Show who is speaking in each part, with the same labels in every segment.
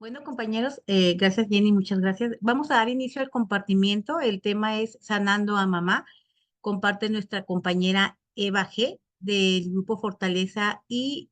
Speaker 1: Bueno, compañeros, gracias Jenny, muchas gracias. Vamos a dar inicio al compartimiento. El tema es Sanando a Mamá. Comparte nuestra compañera Eva G del Grupo Fortaleza y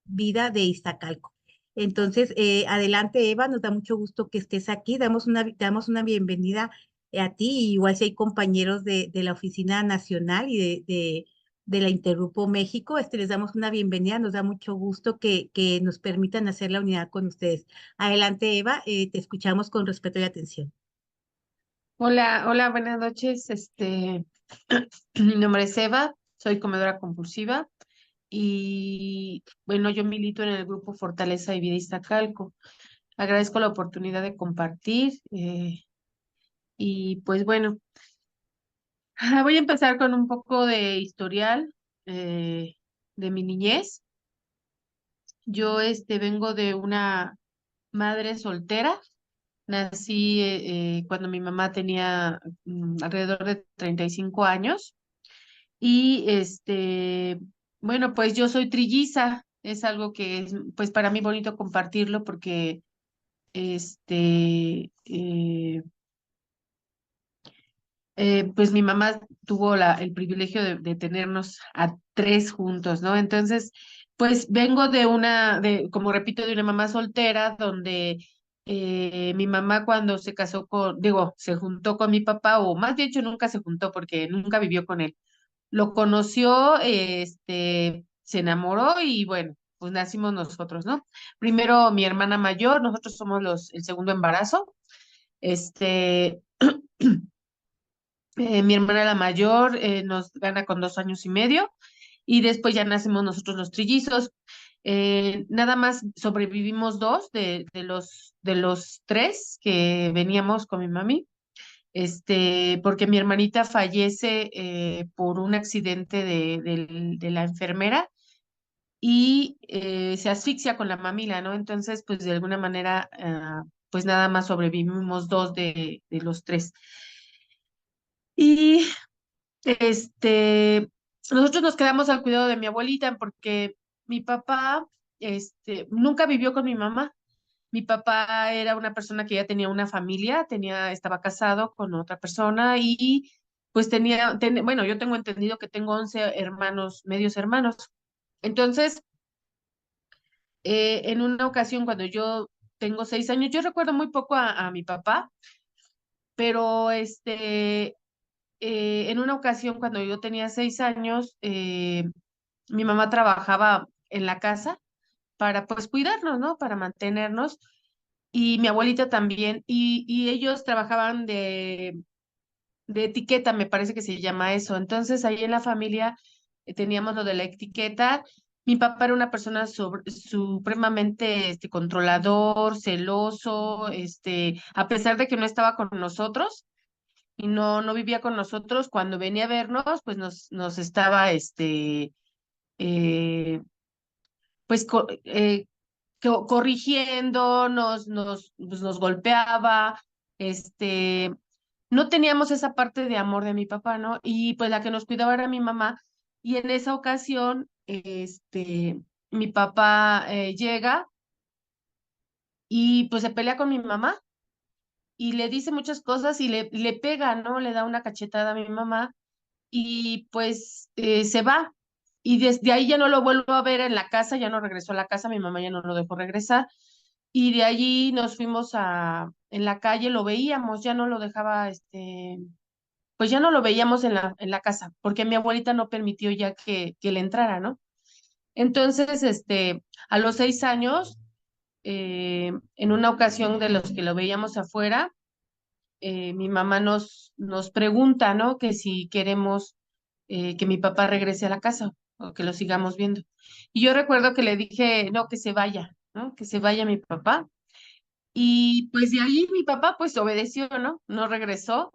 Speaker 1: Vida de Iztacalco. Entonces, adelante Eva, nos da mucho gusto que estés aquí. Damos una bienvenida a ti, y igual si hay compañeros de la Oficina Nacional y de la Intergrupo México, les damos una bienvenida. Nos da mucho gusto que nos permitan hacer la unidad con ustedes. Adelante Eva, te escuchamos con respeto y atención.
Speaker 2: Hola, hola, buenas noches. Mi nombre es Eva, soy comedora compulsiva y bueno, yo milito en el grupo Fortaleza y Vida Iztacalco. Agradezco la oportunidad de compartir y pues bueno, voy a empezar con un poco de historial eh, de mi niñez. Yo vengo de una madre soltera. Nací cuando mi mamá tenía alrededor de 35 años. Y bueno, pues yo soy trilliza, es algo que es, pues para mí bonito compartirlo porque, este, eh, pues mi mamá tuvo el privilegio de tenernos a tres juntos, ¿no? Entonces, pues vengo como repito, de una mamá soltera donde mi mamá cuando se casó se juntó con mi papá, o más bien dicho, nunca se juntó porque nunca vivió con él. Lo conoció, se enamoró y bueno, pues nacimos nosotros, ¿no? Primero mi hermana mayor, nosotros somos el segundo embarazo. Este, Mi hermana la mayor nos gana con 2 años y medio y después ya nacimos nosotros los trillizos. Nada más sobrevivimos dos de los tres que veníamos con mi mami, porque mi hermanita fallece por un accidente de la enfermera y se asfixia con la mamila, ¿no? Entonces, pues de alguna manera, pues nada más sobrevivimos dos de los tres. Y nosotros nos quedamos al cuidado de mi abuelita porque mi papá, nunca vivió con mi mamá. Mi papá era una persona que ya tenía una familia, estaba casado con otra persona y pues bueno, yo tengo entendido que tengo 11 hermanos, medios hermanos. Entonces, en una ocasión cuando yo tengo 6 años, yo recuerdo muy poco a mi papá, pero en una ocasión cuando yo tenía 6 años, mi mamá trabajaba en la casa para pues cuidarnos, ¿no? Para mantenernos y mi abuelita también, y ellos trabajaban de etiqueta, me parece que se llama eso. Entonces, ahí en la familia teníamos lo de la etiqueta. Mi papá era una persona supremamente controlador, celoso, a pesar de que no estaba con nosotros y no vivía con nosotros, cuando venía a vernos, pues nos estaba, eh, pues, corrigiendo, pues, nos golpeaba, este, no teníamos esa parte de amor de mi papá, ¿no? Y pues la que nos cuidaba era mi mamá, y en esa ocasión, mi papá llega y pues se pelea con mi mamá y le dice muchas cosas y le pega, ¿no? Le da una cachetada a mi mamá y pues se va. Y desde ahí ya no lo vuelvo a ver en la casa, ya no regresó a la casa, mi mamá ya no lo dejó regresar. Y de allí nos fuimos en la calle, lo veíamos, ya no lo dejaba, pues ya no lo veíamos en la casa, porque mi abuelita no permitió ya que le entrara, ¿no? Entonces, a los 6 años, en una ocasión de los que lo veíamos afuera, mi mamá nos pregunta, ¿no? Que si queremos que mi papá regrese a la casa o que lo sigamos viendo. Y yo recuerdo que le dije, no, que se vaya, ¿no? Que se vaya mi papá. Y pues de ahí mi papá pues obedeció, ¿no? No regresó.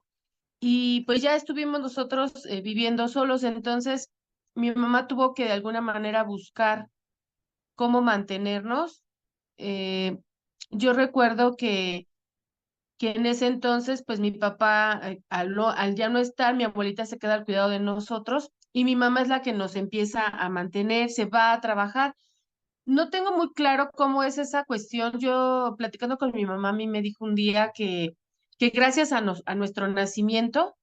Speaker 2: Y pues ya estuvimos nosotros viviendo solos. Entonces mi mamá tuvo que de alguna manera buscar cómo mantenernos. Eh, yo recuerdo que en ese entonces, pues mi papá, al ya no estar, mi abuelita se queda al cuidado de nosotros y mi mamá es la que nos empieza a mantener, se va a trabajar. No tengo muy claro cómo es esa cuestión. Yo platicando con mi mamá, a mí me dijo un día que gracias a nuestro nacimiento,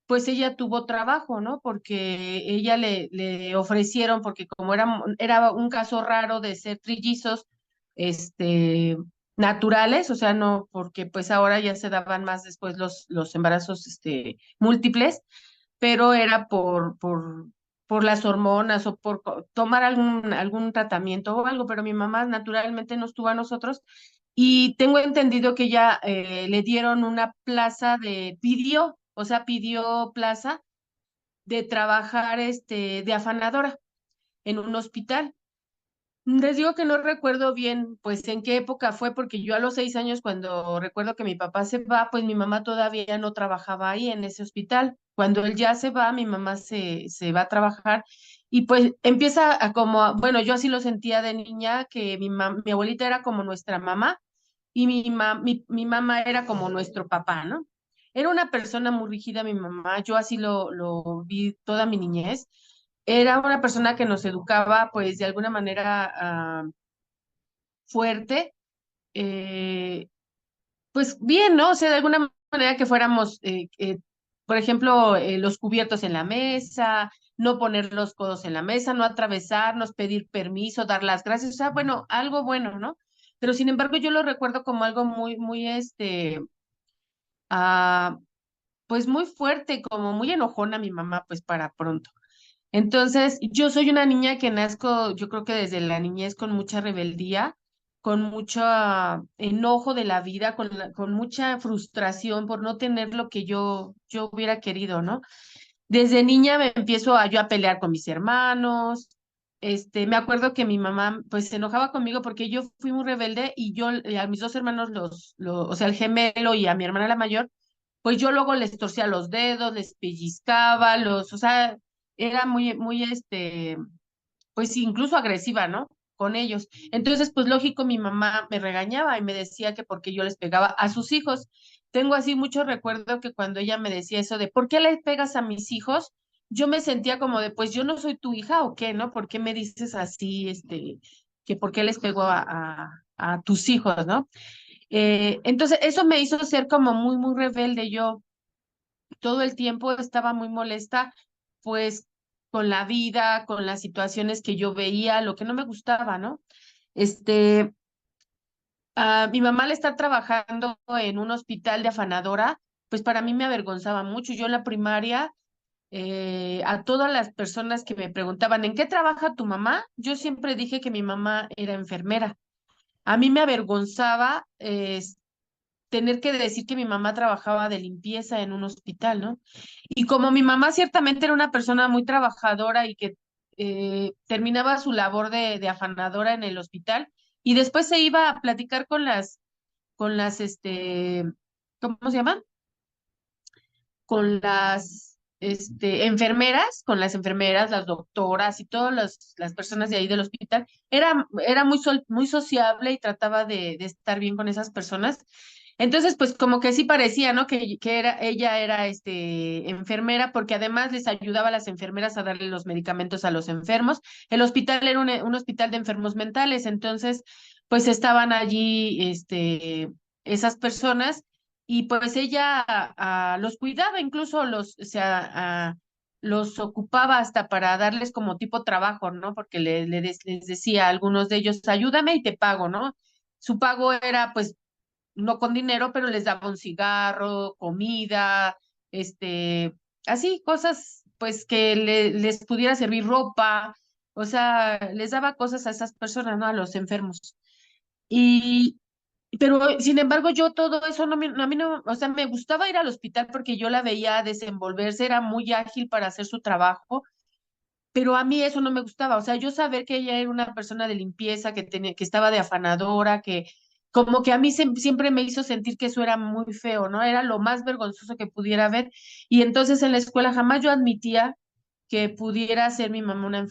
Speaker 2: pues ella tuvo trabajo, ¿no? Porque ella le ofrecieron, porque como era un caso raro de ser trillizos, este, naturales, o sea, no, porque pues ahora ya se daban más después los embarazos, múltiples, pero era por las hormonas o por tomar algún tratamiento o algo, pero mi mamá naturalmente nos tuvo a nosotros y tengo entendido que ya le dieron una plaza pidió, o sea, pidió plaza de trabajar de afanadora en un hospital. Les digo que no recuerdo bien, pues, en qué época fue, porque yo a los 6 años, cuando recuerdo que mi papá se va, pues mi mamá todavía no trabajaba ahí en ese hospital. Cuando él ya se va, mi mamá se va a trabajar y pues empieza a bueno, yo así lo sentía de niña, que mi abuelita era como nuestra mamá y mi mamá era como nuestro papá, ¿no? Era una persona muy rígida, mi mamá, yo así lo vi toda mi niñez. Era una persona que nos educaba, pues, de alguna manera fuerte, eh, pues bien, ¿no? O sea, de alguna manera que fuéramos, por ejemplo, los cubiertos en la mesa, no poner los codos en la mesa, no atravesarnos, pedir permiso, dar las gracias, o sea, bueno, algo bueno, ¿no? Pero sin embargo, yo lo recuerdo como algo muy, ah, pues muy fuerte, como muy enojona mi mamá, pues para pronto. Entonces, yo soy una niña que nazco, yo creo que desde la niñez con mucha rebeldía, con mucho enojo de la vida, con mucha frustración por no tener lo que yo hubiera querido, ¿no? Desde niña me empiezo yo a pelear con mis hermanos. Me acuerdo que mi mamá pues se enojaba conmigo porque yo fui muy rebelde y yo a mis dos hermanos o sea, el gemelo y a mi hermana la mayor, pues yo luego les torcía los dedos, les pellizcaba, o sea, era muy, pues incluso agresiva, ¿no? Con ellos. Entonces, pues lógico, mi mamá me regañaba y me decía que porque yo les pegaba a sus hijos. Tengo así mucho recuerdo que cuando ella me decía eso de ¿por qué le pegas a mis hijos? Yo me sentía como de, pues yo no soy tu hija o qué, ¿no? ¿Por qué me dices así, que por qué les pego a tus hijos, ¿no? Entonces, eso me hizo ser como muy rebelde. Yo todo el tiempo estaba muy molesta, pues, con la vida, con las situaciones que yo veía, lo que no me gustaba, ¿no? Este, mi mamá al estar trabajando en un hospital de afanadora, pues para mí me avergonzaba mucho. Yo en la primaria, a todas las personas que me preguntaban, ¿en qué trabaja tu mamá? Yo siempre dije que mi mamá era enfermera. A mí me avergonzaba, tener que decir que mi mamá trabajaba de limpieza en un hospital, ¿no? Y como mi mamá ciertamente era una persona muy trabajadora y que terminaba su labor de afanadora en el hospital y después se iba a platicar con las, ¿cómo se llaman? Con las enfermeras, las doctoras y todas las personas de ahí del hospital. Era muy sociable y trataba de estar bien con esas personas. Entonces, pues como que sí parecía, ¿no? Ella era enfermera, porque además les ayudaba a las enfermeras a darle los medicamentos a los enfermos. El hospital era un hospital de enfermos mentales, entonces, pues estaban allí, esas personas y pues ella los cuidaba, incluso o sea, los ocupaba hasta para darles como tipo trabajo, ¿no? Porque les decía a algunos de ellos, ayúdame y te pago, ¿no? Su pago era pues no con dinero, pero les daba un cigarro, comida, así cosas pues que les pudiera servir ropa, o sea, les daba cosas a esas personas, ¿no? A los enfermos. Y, pero, sin embargo, yo todo eso a mí no, o sea, me gustaba ir al hospital porque yo la veía desenvolverse, era muy ágil para hacer su trabajo, pero a mí eso no me gustaba, o sea, yo saber que ella era una persona de limpieza, que estaba de afanadora, que como que a mí siempre me hizo sentir que eso era muy feo, ¿no? Era lo más vergonzoso que pudiera haber. Y entonces en la escuela jamás yo admitía que pudiera ser mi mamá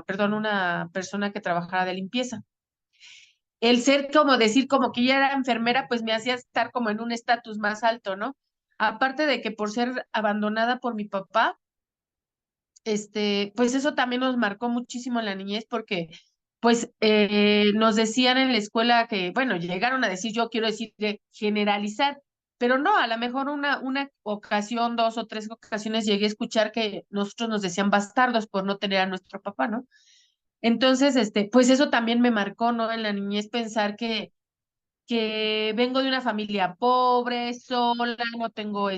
Speaker 2: perdón, una persona que trabajara de limpieza. El ser como decir como que ella era enfermera, pues me hacía estar como en un estatus más alto, ¿no? Aparte de que por ser abandonada por mi papá, pues eso también nos marcó muchísimo en la niñez porque pues nos decían en la escuela que, bueno, llegaron a decir, yo quiero decir de generalizar, pero no, a lo mejor una ocasión, dos o tres ocasiones llegué a escuchar que nosotros nos decían bastardos por no tener a nuestro papá, ¿no? Entonces, pues eso también me marcó, ¿no? En la niñez pensar que vengo de una familia pobre, sola, no tengo,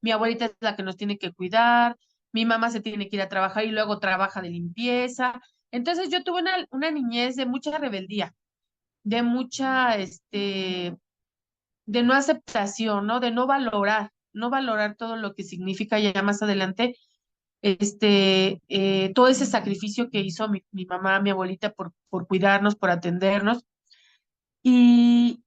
Speaker 2: mi abuelita es la que nos tiene que cuidar, mi mamá se tiene que ir a trabajar y luego trabaja de limpieza. Entonces yo tuve una niñez de mucha rebeldía, de mucha, de no aceptación, ¿no? De no valorar todo lo que significa ya más adelante, todo ese sacrificio que hizo mi mamá, mi abuelita por cuidarnos, por atendernos. Y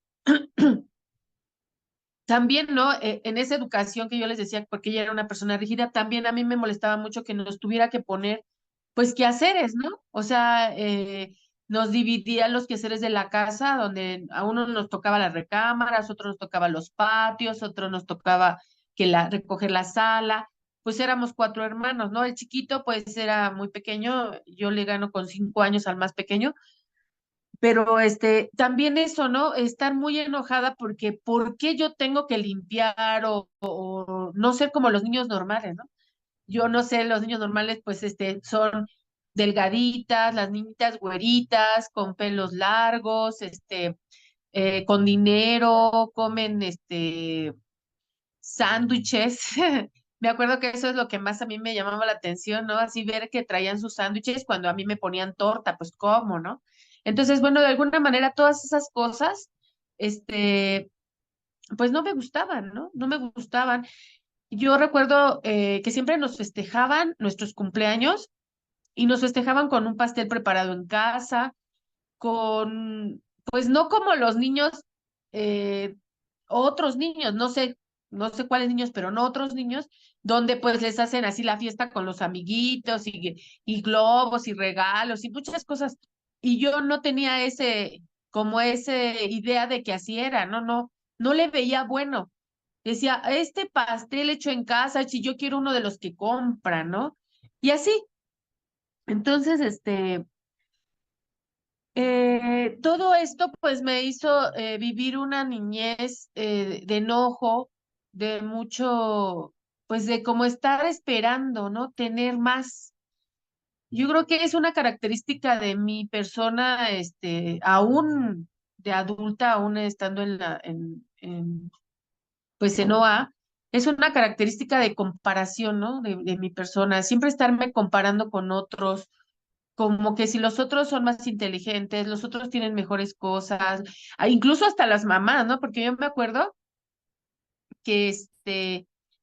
Speaker 2: también, ¿no? En esa educación que yo les decía, porque ella era una persona rígida, también a mí me molestaba mucho que nos tuviera que poner, pues, quehaceres, ¿no? O sea, nos dividía los quehaceres de la casa, donde a uno nos tocaba las recámaras, otros nos tocaba los patios, otro nos tocaba recoger la sala. Pues éramos cuatro hermanos, ¿no? El chiquito, pues, era muy pequeño, yo le gano con 5 años al más pequeño, pero también eso, ¿no? Estar muy enojada porque ¿por qué yo tengo que limpiar o no ser como los niños normales, ¿no? Yo no sé, los niños normales pues son delgaditas, las niñitas güeritas, con pelos largos, con dinero, comen sándwiches. Me acuerdo que eso es lo que más a mí me llamaba la atención, ¿no? Así ver que traían sus sándwiches cuando a mí me ponían torta, pues cómo, ¿no? Entonces, bueno, de alguna manera todas esas cosas, este, pues no me gustaban, ¿no? No me gustaban. Yo recuerdo que siempre nos festejaban nuestros cumpleaños y nos festejaban con un pastel preparado en casa, pues no como los niños, eh, otros niños, no sé cuáles niños, pero no otros niños, donde pues les hacen así la fiesta con los amiguitos y globos y regalos y muchas cosas. Y yo no tenía como ese idea de que así era, no le veía bueno. Decía, este pastel hecho en casa, si yo quiero uno de los que compran, ¿no? Y así. Entonces, todo esto pues me hizo vivir una niñez de enojo, de mucho, pues de como estar esperando, ¿no? Tener más. Yo creo que es una característica de mi persona, aún de adulta, aún estando pues en OA, es una característica de comparación, ¿no? De mi persona, siempre estarme comparando con otros, como que si los otros son más inteligentes, los otros tienen mejores cosas, incluso hasta las mamás, ¿no? Porque yo me acuerdo que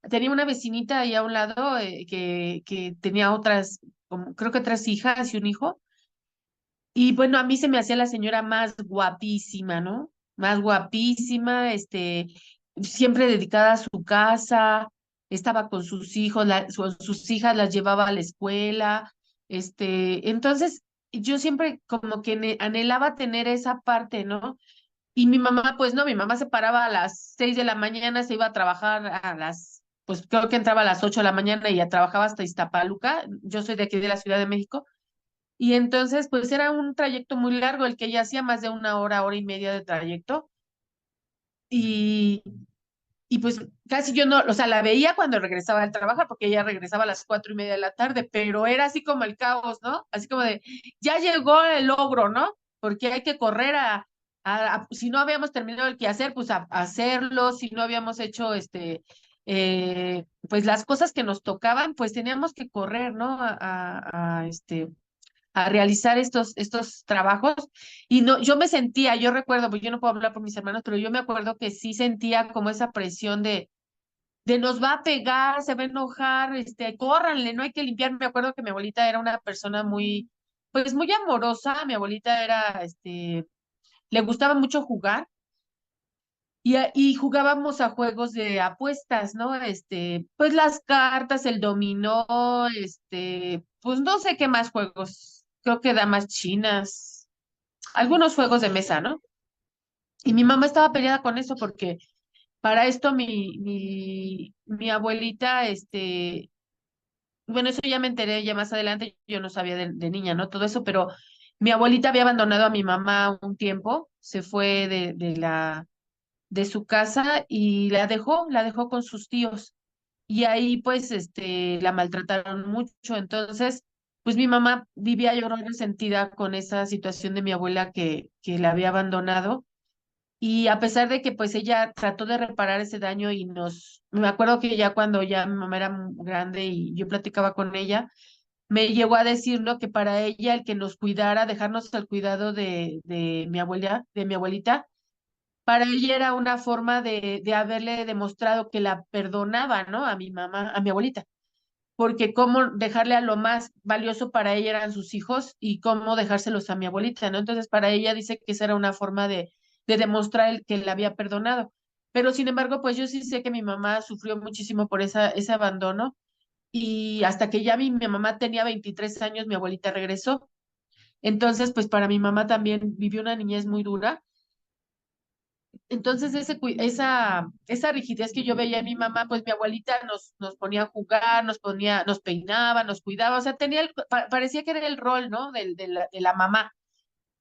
Speaker 2: tenía una vecinita ahí a un lado que tenía otras, como, creo que tres hijas y un hijo, y bueno, a mí se me hacía la señora más guapísima, ¿no? Más guapísima, siempre dedicada a su casa, estaba con sus hijos, sus hijas las llevaba a la escuela, entonces yo siempre como que anhelaba tener esa parte, ¿no? Y mi mamá, pues no, mi mamá se paraba a las 6 de la mañana, se iba a trabajar pues creo que entraba a las 8 de la mañana y ya trabajaba hasta Iztapaluca, yo soy de aquí de la Ciudad de México, y entonces pues era un trayecto muy largo el que ella hacía, más de una hora, hora y media de trayecto, y y pues casi yo no, o sea, la veía cuando regresaba del trabajo, porque ella regresaba a las 4:30 de la tarde, pero era así como el caos, ¿no? Así como de, ya llegó el logro, ¿no? Porque hay que correr si no habíamos terminado el quehacer, pues a hacerlo, si no habíamos hecho, pues las cosas que nos tocaban, pues teníamos que correr, ¿no? A realizar estos trabajos. Y no, yo me sentía, yo recuerdo, pues yo no puedo hablar por mis hermanos, pero yo me acuerdo que sí sentía como esa presión de nos va a pegar, se va a enojar, córranle, no hay que limpiar. Me acuerdo que mi abuelita era una persona muy, pues muy amorosa, mi abuelita era, le gustaba mucho jugar. Y jugábamos a juegos de apuestas, ¿no? Pues las cartas, el dominó, pues no sé qué más juegos, creo que damas chinas, algunos juegos de mesa, ¿no? Y mi mamá estaba peleada con eso porque para esto mi abuelita, bueno, eso ya me enteré ya más adelante, yo no sabía de niña, ¿no? Todo eso, pero Mi abuelita había abandonado a mi mamá un tiempo, se fue de su casa y la dejó con sus tíos. Y ahí pues la maltrataron mucho. Entonces, pues mi mamá vivía yo creo resentida con esa situación de mi abuela que la había abandonado. Y a pesar de que pues ella trató de reparar ese daño y me acuerdo que ya cuando ya mi mamá era grande y yo platicaba con ella, me llegó a decir, ¿no? Que para ella el que nos cuidara, dejarnos al cuidado de mi abuela, de mi abuelita, para ella era una forma de haberle demostrado que la perdonaba, ¿no? A mi mamá, a mi abuelita, porque cómo dejarle a lo más valioso para ella eran sus hijos y cómo dejárselos a mi abuelita, ¿no? Entonces, para ella dice que esa era una forma de demostrar el que la había perdonado. Pero sin embargo, pues yo sí sé que mi mamá sufrió muchísimo por ese abandono y hasta que ya mi mamá tenía 23 años, mi abuelita regresó. Entonces, pues para mi mamá también vivió una niñez muy dura. Entonces, esa rigidez que yo veía en mi mamá, pues mi abuelita nos ponía a jugar, nos peinaba, nos cuidaba, o sea, parecía que era el rol, ¿no? De la mamá.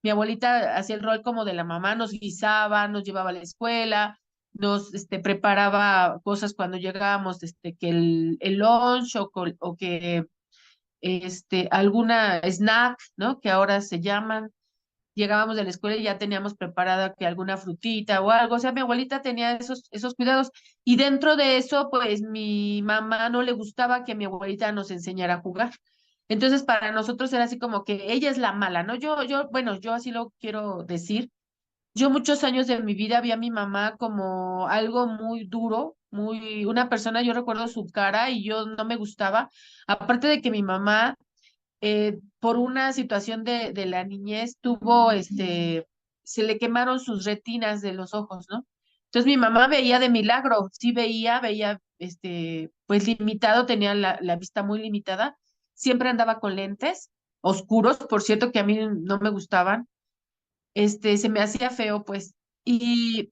Speaker 2: Mi abuelita hacía el rol como de la mamá, nos guisaba, nos llevaba a la escuela, nos preparaba cosas cuando llegábamos, que el lunch o que alguna snack, ¿no? Que ahora se llaman. Llegábamos de la escuela y ya teníamos preparada que alguna frutita o algo. O sea, mi abuelita tenía esos cuidados. Y dentro de eso, pues mi mamá no le gustaba que mi abuelita nos enseñara a jugar. Entonces, para nosotros era así como que ella es la mala, ¿no? Bueno, yo así lo quiero decir. Yo muchos años de mi vida vi a mi mamá como algo muy duro, una persona, yo recuerdo su cara y yo no me gustaba. Aparte de que mi mamá por una situación de la niñez, se le quemaron sus retinas de los ojos, ¿no? Entonces mi mamá veía de milagro, sí veía, pues limitado, tenía la vista muy limitada, siempre andaba con lentes oscuros, por cierto, que a mí no me gustaban, se me hacía feo, pues, y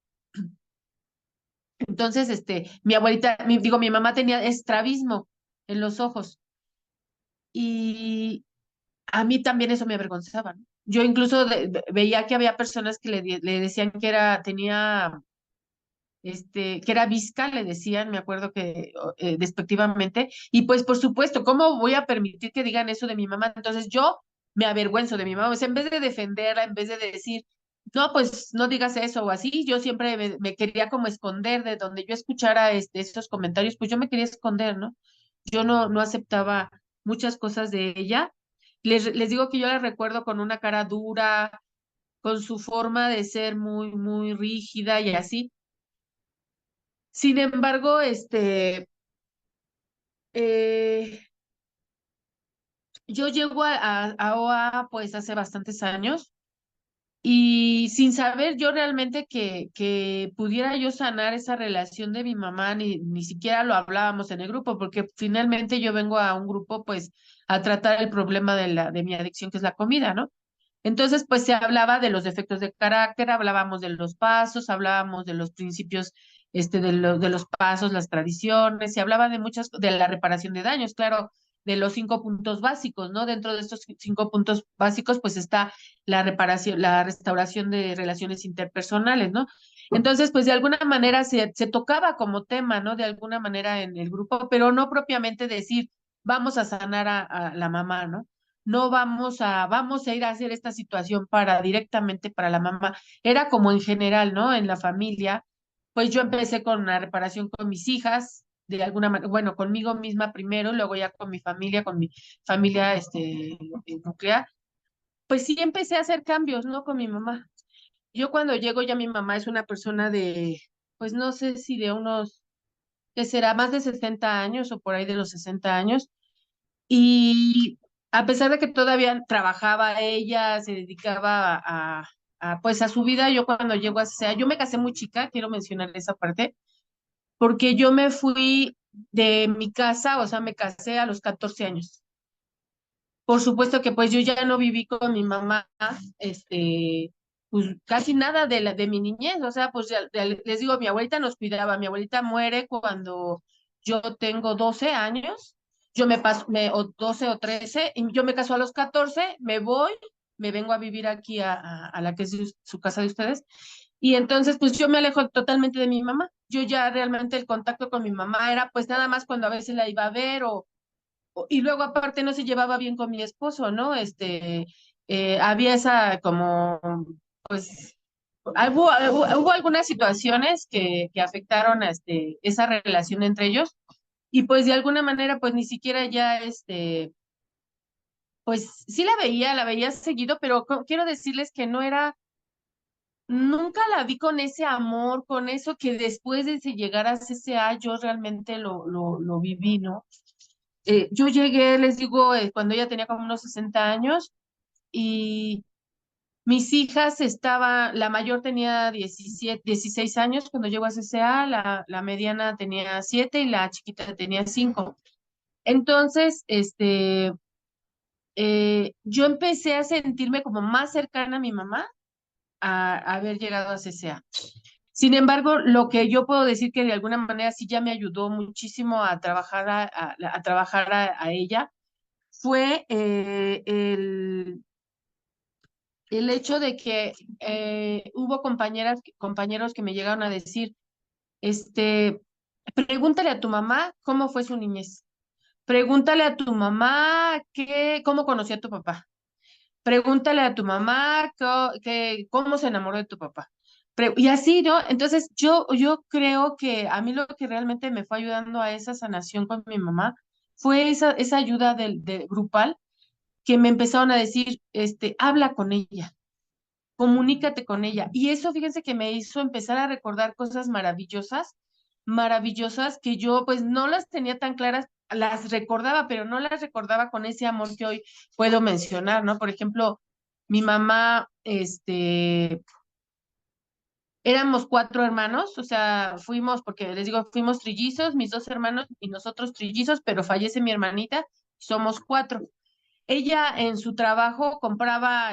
Speaker 2: entonces, mi abuelita, digo, mi mamá tenía estrabismo en los ojos, y a mí también eso me avergonzaba, ¿no? Yo incluso veía que había personas que le decían que que era visca, le decían, me acuerdo que despectivamente, y pues por supuesto, ¿cómo voy a permitir que digan eso de mi mamá? Entonces yo me avergüenzo de mi mamá, o sea, en vez de defenderla, en vez de decir, no, pues no digas eso o así, yo siempre me quería como esconder de donde yo escuchara esos comentarios, pues yo me quería esconder, ¿no? Yo no aceptaba muchas cosas de ella. Les digo que yo la recuerdo con una cara dura, con su forma de ser muy rígida y así. Sin embargo, eh, yo llego a OA pues hace bastantes años y sin saber yo realmente que pudiera yo sanar esa relación de mi mamá, ni siquiera lo hablábamos en el grupo, porque finalmente yo vengo a un grupo pues a tratar el problema de mi adicción, que es la comida, ¿no? Entonces, pues se hablaba de los defectos de carácter, hablábamos de los pasos, hablábamos de los principios, de los pasos, las tradiciones, se hablaba de de la reparación de daños, claro, de los 5 puntos básicos, ¿no? Dentro de estos 5 puntos básicos, pues está la reparación, la restauración de relaciones interpersonales, ¿no? Entonces, pues de alguna manera se tocaba como tema, ¿no? De alguna manera en el grupo, pero no propiamente decir, vamos a sanar a la mamá, ¿no? No vamos a ir a hacer esta situación directamente para la mamá. Era como en general, ¿no? En la familia. Pues yo empecé con la reparación con mis hijas, de alguna manera, bueno, conmigo misma primero, luego ya con mi familia, nuclear. Pues sí empecé a hacer cambios, ¿no? Con mi mamá. Yo cuando llego ya mi mamá es una persona pues no sé si de unos, que será más de 60 años o por ahí de los 60 años. Y a pesar de que todavía trabajaba ella, se dedicaba pues a su vida, yo cuando llego a sea, yo me casé muy chica, quiero mencionar esa parte, porque yo me fui de mi casa, o sea, me casé a los 14 años. Por supuesto que pues yo ya no viví con mi mamá, pues casi nada de mi niñez, o sea, pues les digo, mi abuelita nos cuidaba, mi abuelita muere cuando yo tengo 12 años, yo me paso, o 12 o 13, y yo me caso a los 14, me voy, me vengo a vivir aquí a la que es su casa de ustedes. Y entonces, pues yo me alejo totalmente de mi mamá. Yo ya realmente el contacto con mi mamá era pues nada más cuando a veces la iba a ver y luego aparte no se llevaba bien con mi esposo, ¿no? Había esa como, pues, hubo algunas situaciones que afectaron a esa relación entre ellos y pues de alguna manera pues ni siquiera ya pues sí la veía seguido, pero quiero decirles que no era, nunca la vi con ese amor, con eso que después de que llegara a CCA yo realmente lo viví, ¿no? Yo llegué, les digo, cuando ella tenía como unos 60 años y mis hijas la mayor tenía 17, 16 años cuando llegó a CCA, la mediana tenía 7 y la chiquita tenía 5. Entonces, yo empecé a sentirme como más cercana a mi mamá a haber llegado a CCA. Sin embargo, lo que yo puedo decir que de alguna manera sí ya me ayudó muchísimo a trabajar a trabajar a ella fue el hecho de que hubo compañeros que me llegaron a decir, este, pregúntale a tu mamá cómo fue su niñez. Pregúntale a tu mamá cómo conoció a tu papá. Pregúntale a tu mamá cómo se enamoró de tu papá. Y así, ¿no? Entonces, yo creo que a mí lo que realmente me fue ayudando a esa sanación con mi mamá fue esa ayuda grupal que me empezaron a decir, habla con ella, comunícate con ella. Y eso, fíjense que me hizo empezar a recordar cosas maravillosas, maravillosas que yo pues no las tenía tan claras, las recordaba, pero no las recordaba con ese amor que hoy puedo mencionar, ¿no? Por ejemplo, mi mamá, éramos 4 hermanos, o sea, porque les digo, fuimos trillizos, mis 2 hermanos y nosotros trillizos, pero fallece mi hermanita, somos 4. Ella en su trabajo compraba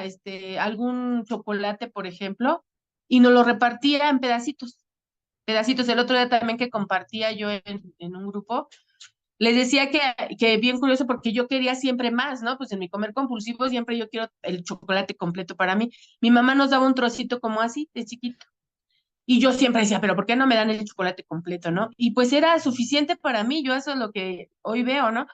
Speaker 2: algún chocolate, por ejemplo, y nos lo repartía en pedacitos. Pedacitos. El otro día también que compartía yo en un grupo, les decía que bien curioso porque yo quería siempre más, ¿no? Pues en mi comer compulsivo siempre yo quiero el chocolate completo para mí. Mi mamá nos daba un trocito como así, de chiquito. Y yo siempre decía, pero ¿por qué no me dan el chocolate completo, no? Y pues era suficiente para mí, yo eso es lo que hoy veo, ¿no?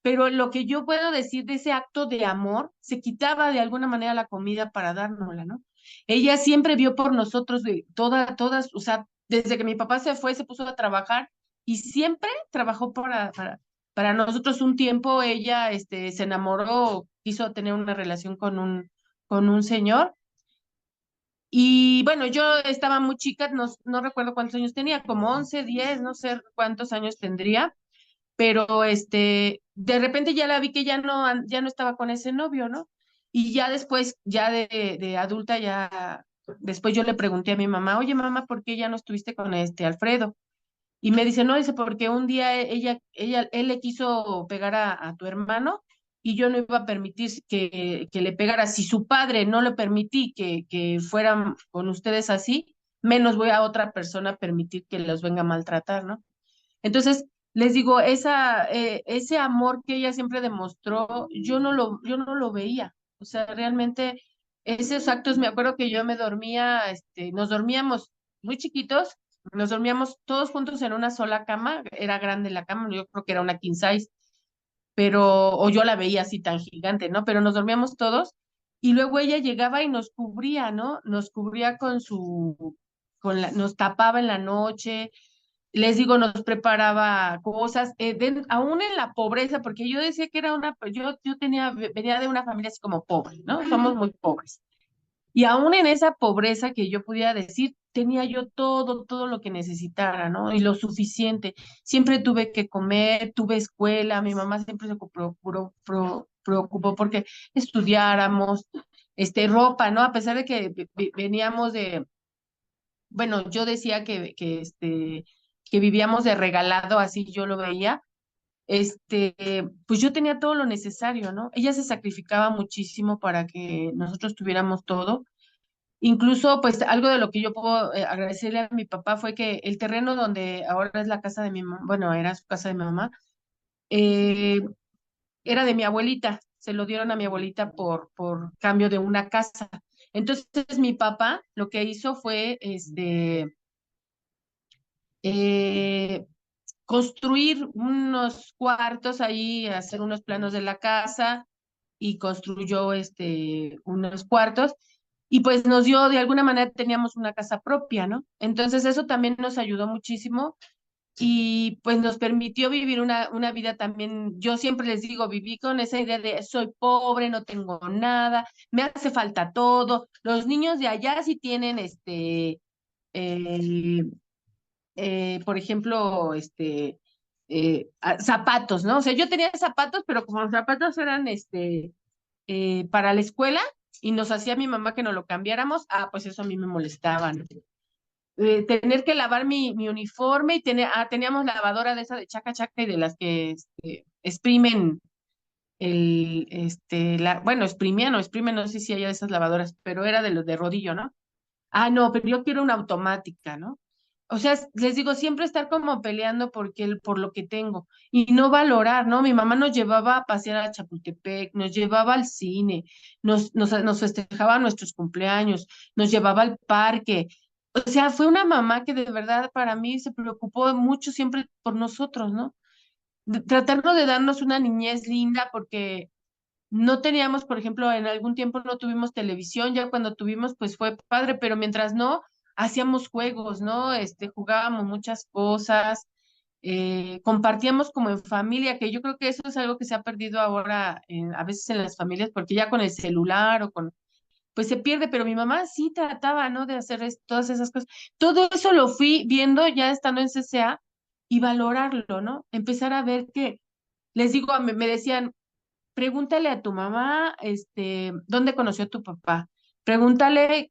Speaker 2: Pero lo que yo puedo decir de ese acto de amor, se quitaba de alguna manera la comida para dárnosla, ¿no? Ella siempre vio por nosotros de todas, o sea, desde que mi papá se fue, se puso a trabajar y siempre trabajó para nosotros un tiempo. Ella, se enamoró, quiso tener una relación con un señor. Y bueno, yo estaba muy chica, no recuerdo cuántos años tenía, como 11 10 no sé cuántos años tendría, pero de repente ya la vi que ya no estaba con ese novio, ¿no? Y ya después, ya de adulta, ya después yo le pregunté a mi mamá, oye mamá, ¿por qué ya no estuviste con este Alfredo? Y me dice, no, dice, porque un día él le quiso pegar a tu hermano y yo no iba a permitir que le pegara. Si su padre no le permití que fueran con ustedes así, menos voy a otra persona a permitir que los venga a maltratar, ¿no? Entonces, les digo, ese amor que ella siempre demostró, yo no lo veía. O sea, realmente esos actos, me acuerdo que yo me dormía, nos dormíamos muy chiquitos, nos dormíamos todos juntos en una sola cama, era grande la cama, yo creo que era una king size, o yo la veía así tan gigante, ¿no? Pero nos dormíamos todos y luego ella llegaba y nos cubría, ¿no? Nos cubría nos tapaba en la noche, les digo, nos preparaba cosas, aún en la pobreza, porque yo decía que venía de una familia así como pobre, ¿no? Somos muy pobres. Y aún en esa pobreza que yo pudiera decir, tenía yo todo lo que necesitara, ¿no? Y lo suficiente. Siempre tuve que comer, tuve escuela, mi mamá siempre se preocupó porque estudiáramos, ropa, ¿no? A pesar de que veníamos bueno, yo decía que vivíamos de regalado, así yo lo veía, pues yo tenía todo lo necesario, ¿no? Ella se sacrificaba muchísimo para que nosotros tuviéramos todo. Incluso, pues algo de lo que yo puedo agradecerle a mi papá fue que el terreno donde ahora es la casa de mi mamá, bueno, era su casa de mi mamá, eh, era de mi abuelita. se lo dieron a mi abuelita por cambio de una casa. Entonces mi papá lo que hizo fue eh, construir unos cuartos ahí, hacer unos planos de la casa y construyó unos cuartos y pues nos dio, de alguna manera teníamos una casa propia, ¿no? Entonces eso también nos ayudó muchísimo y pues nos permitió vivir una vida también, yo siempre les digo, viví con esa idea de soy pobre, no tengo nada, me hace falta todo. Los niños de allá sí tienen eh, por ejemplo, zapatos, ¿no? O sea, yo tenía zapatos, pero como los zapatos eran para la escuela y nos hacía mi mamá que nos lo cambiáramos, pues eso a mí me molestaba, ¿no? Tener que lavar mi uniforme y teníamos lavadora de esa de chaca chaca y de las que exprimen bueno, exprimían o exprimen, no sé si hay de esas lavadoras, pero era de los de rodillo, ¿no? No, pero yo quiero una automática, ¿no? O sea, les digo, siempre estar como peleando por lo que tengo y no valorar, ¿no? Mi mamá nos llevaba a pasear a Chapultepec, nos llevaba al cine, nos festejaba nuestros cumpleaños, nos llevaba al parque. O sea, fue una mamá que de verdad para mí se preocupó mucho siempre por nosotros, ¿no? Tratando de darnos una niñez linda porque no teníamos, por ejemplo, en algún tiempo no tuvimos televisión, ya cuando tuvimos, pues fue padre, pero mientras no, hacíamos juegos, ¿no? Jugábamos muchas cosas, compartíamos como en familia, que yo creo que eso es algo que se ha perdido ahora a veces en las familias, porque ya con el celular pues se pierde, pero mi mamá sí trataba, ¿no? De hacer todas esas cosas. Todo eso lo fui viendo ya estando en CCA y valorarlo, ¿no? Empezar a ver que, les digo, me decían, pregúntale a tu mamá, dónde conoció a tu papá. Pregúntale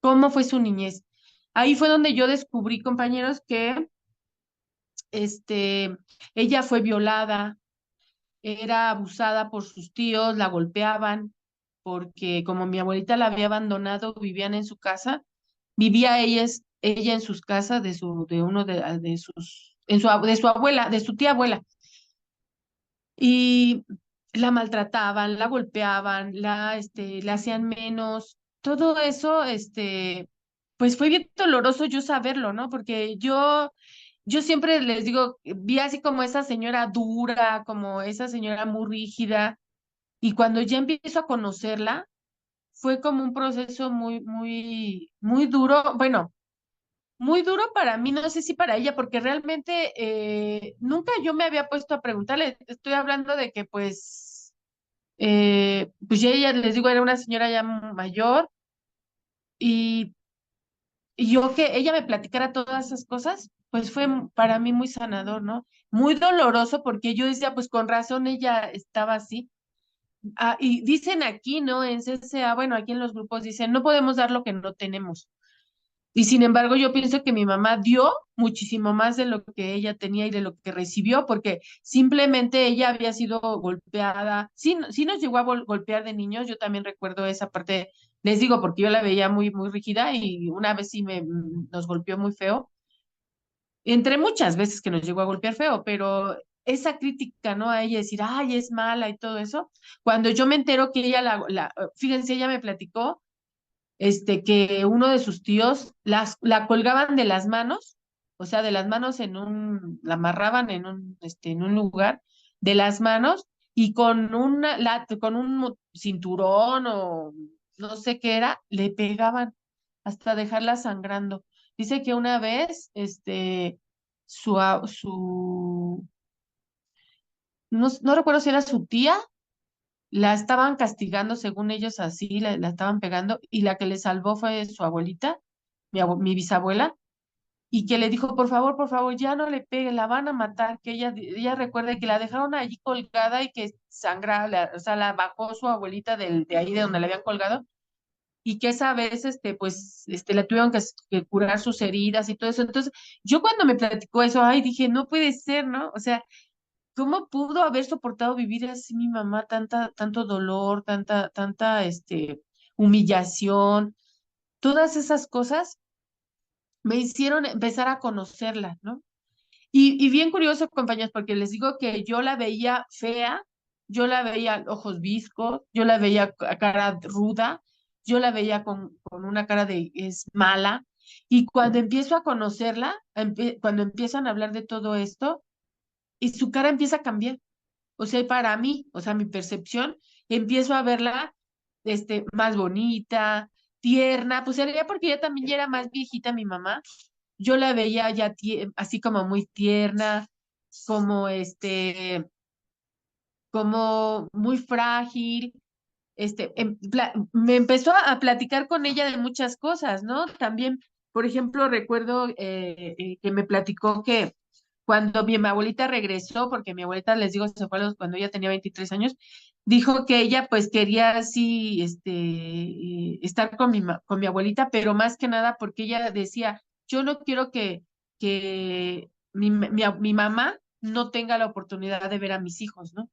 Speaker 2: cómo fue su niñez. Ahí fue donde yo descubrí, compañeros, que ella fue violada, era abusada por sus tíos, la golpeaban, porque como mi abuelita la había abandonado, vivían en su casa, vivía ella en sus casas de uno de sus, de su abuela, de su tía abuela. Y la maltrataban, la golpeaban, la hacían menos. Todo eso, pues fue bien doloroso yo saberlo, ¿no? Porque yo siempre les digo, vi así como esa señora dura, como esa señora muy rígida, y cuando ya empiezo a conocerla, fue como un proceso muy, muy, muy duro. Bueno, muy duro para mí, no sé si para ella, porque realmente nunca yo me había puesto a preguntarle, estoy hablando de que pues ya ella, les digo, era una señora ya mayor y, y yo que ella me platicara todas esas cosas, pues fue para mí muy sanador, ¿no? Muy doloroso porque yo decía, pues con razón ella estaba así. Y dicen aquí, ¿no? En CCA, bueno, aquí en los grupos dicen, no podemos dar lo que no tenemos. Y sin embargo, yo pienso que mi mamá dio muchísimo más de lo que ella tenía y de lo que recibió, porque simplemente ella había sido golpeada. Sí, sí nos llegó a golpear de niños, yo también recuerdo esa parte, les digo, porque yo la veía muy, muy rígida y una vez sí nos golpeó muy feo, entre muchas veces que nos llegó a golpear feo, pero esa crítica, ¿no? A ella decir, ay, es mala y todo eso, cuando yo me entero que ella, fíjense, ella me platicó que uno de sus tíos la colgaban de las manos, o sea, de las manos la amarraban en un lugar, de las manos, y con un cinturón o no sé qué era, le pegaban hasta dejarla sangrando. Dice que una vez, no recuerdo si era su tía, la estaban castigando según ellos así, la estaban pegando y la que le salvó fue su abuelita, mi bisabuela, y que le dijo, por favor, ya no le pegue, la van a matar, que ella recuerde que la dejaron allí colgada y que sangraba, o sea, la bajó su abuelita de ahí de donde la habían colgado y que esa vez, pues, le tuvieron que curar sus heridas y todo eso. Entonces, yo cuando me platicó eso, ay, dije, no puede ser, ¿no? O sea, ¿cómo pudo haber soportado vivir así mi mamá tanto dolor, humillación? Todas esas cosas me hicieron empezar a conocerla, ¿no? Y bien curioso, compañeros, porque les digo que yo la veía fea, yo la veía ojos viscos, yo la veía cara ruda, yo la veía con una cara de es mala. Y cuando empiezo a conocerla, cuando empiezan a hablar de todo esto, y su cara empieza a cambiar. O sea, para mí, o sea, mi percepción, empiezo a verla, más bonita, tierna, pues sería porque ella también ya era más viejita, mi mamá. Yo la veía ya así como muy tierna, como como muy frágil. Me empezó a platicar con ella de muchas cosas, ¿no? También, por ejemplo, recuerdo que me platicó que cuando mi abuelita regresó, porque mi abuelita, les digo, se fue cuando ella tenía 23 años, dijo que ella pues quería así, estar con mi abuelita, pero más que nada porque ella decía, yo no quiero que mi mamá no tenga la oportunidad de ver a mis hijos, ¿no?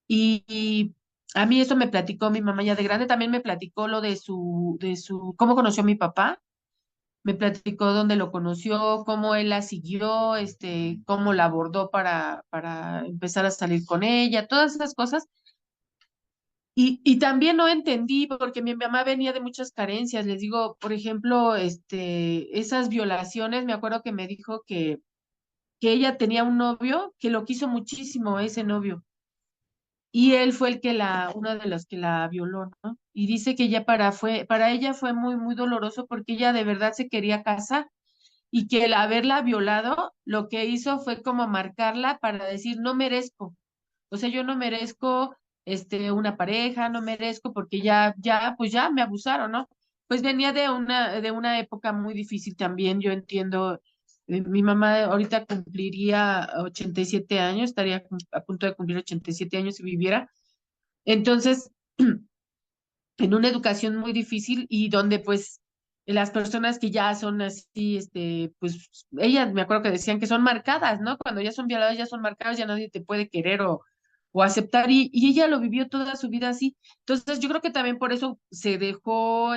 Speaker 2: Y a mí eso me platicó mi mamá ya de grande, también me platicó lo cómo conoció a mi papá, me platicó dónde lo conoció, cómo él la siguió, cómo la abordó para empezar a salir con ella, todas esas cosas. Y también no entendí, porque mi mamá venía de muchas carencias, les digo, por ejemplo, esas violaciones, me acuerdo que me dijo que ella tenía un novio que lo quiso muchísimo, ese novio y él fue uno de los que la violó, ¿no? Y dice que para ella fue muy, muy doloroso porque ella de verdad se quería casar y que el haberla violado, lo que hizo fue como marcarla para decir, no merezco, o sea, yo no merezco, una pareja, no merezco porque pues ya me abusaron, ¿no? Pues venía de una época muy difícil también, yo entiendo. Mi mamá ahorita cumpliría 87 años, estaría a punto de cumplir 87 años si viviera. Entonces, en una educación muy difícil y donde pues las personas que ya son así, pues ellas me acuerdo que decían que son marcadas, ¿no? Cuando ya son violadas, ya son marcadas, ya nadie te puede querer o aceptar y ella lo vivió toda su vida así. Entonces, yo creo que también por eso se dejó,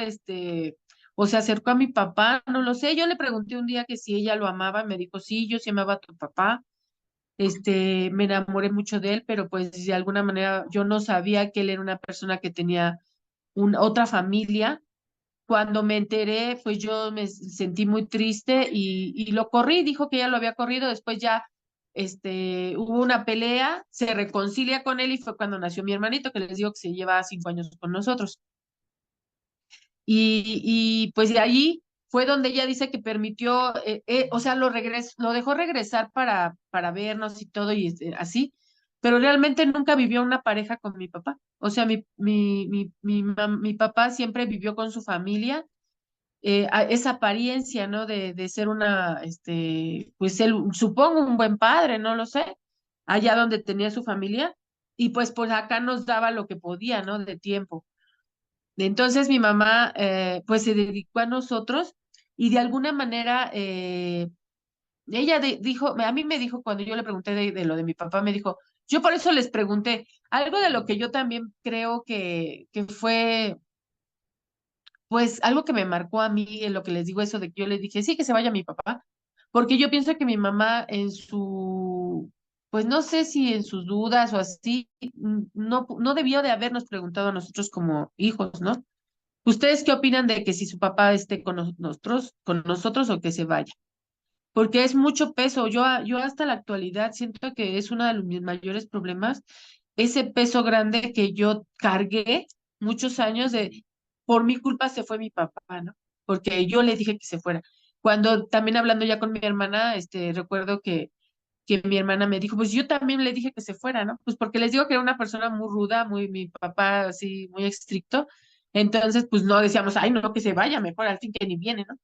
Speaker 2: o se acercó a mi papá, no lo sé. Yo le pregunté un día que si ella lo amaba, me dijo, sí, yo sí amaba a tu papá. Me enamoré mucho de él, pero pues de alguna manera yo no sabía que él era una persona que tenía otra familia. Cuando me enteré, pues yo me sentí muy triste y lo corrí, dijo que ya lo había corrido, después ya hubo una pelea, se reconcilia con él y fue cuando nació mi hermanito, que les digo que se lleva 5 años con nosotros. Y pues de ahí fue donde ella dice que permitió, o sea, lo dejó regresar para vernos y todo y así, pero realmente nunca vivió una pareja con mi papá. O sea, mi papá siempre vivió con su familia, esa apariencia, ¿no? De ser pues él, supongo, un buen padre, no lo sé, allá donde tenía su familia, y pues acá nos daba lo que podía, ¿no? De tiempo. Entonces mi mamá pues se dedicó a nosotros y de alguna manera ella dijo, a mí me dijo cuando yo le pregunté de lo de mi papá, me dijo, yo por eso les pregunté, algo de lo que yo también creo que fue pues algo que me marcó a mí, en lo que les digo eso de que yo les dije, sí, que se vaya mi papá, porque yo pienso que mi mamá pues no sé si en sus dudas o así, no debió de habernos preguntado a nosotros como hijos, ¿no? ¿Ustedes qué opinan de que si su papá esté con nosotros o que se vaya? Porque es mucho peso. Yo hasta la actualidad siento que es uno de mis mayores problemas, ese peso grande que yo cargué muchos años por mi culpa se fue mi papá, ¿no? Porque yo le dije que se fuera. Cuando también hablando ya con mi hermana, recuerdo que mi hermana me dijo, pues yo también le dije que se fuera, ¿no? Pues porque les digo que era una persona muy ruda, mi papá así, muy estricto. Entonces, pues no decíamos, ay, no, que se vaya, mejor al fin que ni viene, ¿no?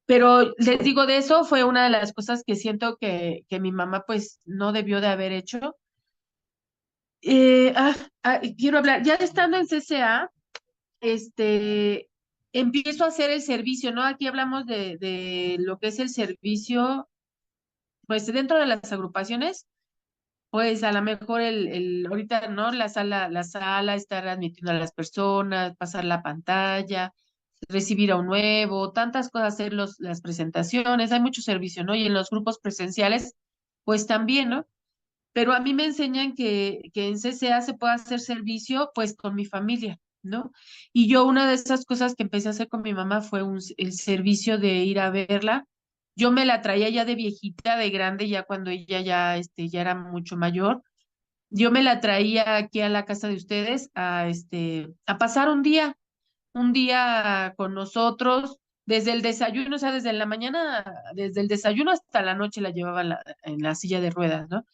Speaker 2: Pero les digo, de eso fue una de las cosas que siento que mi mamá pues no debió de haber hecho. Quiero hablar, ya estando en CCA, este, empiezo a hacer el servicio, ¿no? Aquí hablamos de lo que es el servicio, pues dentro de las agrupaciones, pues a lo mejor ahorita, ¿no? La sala, estar admitiendo a las personas, pasar la pantalla, recibir a un nuevo, tantas cosas, hacer las presentaciones, hay mucho servicio, ¿no? Y en los grupos presenciales, pues también, ¿no? pero a mí me enseñan que en CCA se puede hacer servicio pues con mi familia, ¿no? Y yo una de esas cosas que empecé a hacer con mi mamá fue el servicio de ir a verla. Yo me la traía ya de viejita, de grande, ya cuando ella ya era mucho mayor. Yo me la traía aquí a la casa de ustedes a pasar un día con nosotros, desde el desayuno, o sea, desde la mañana, desde el desayuno hasta la noche la llevaba en la silla de ruedas, ¿no?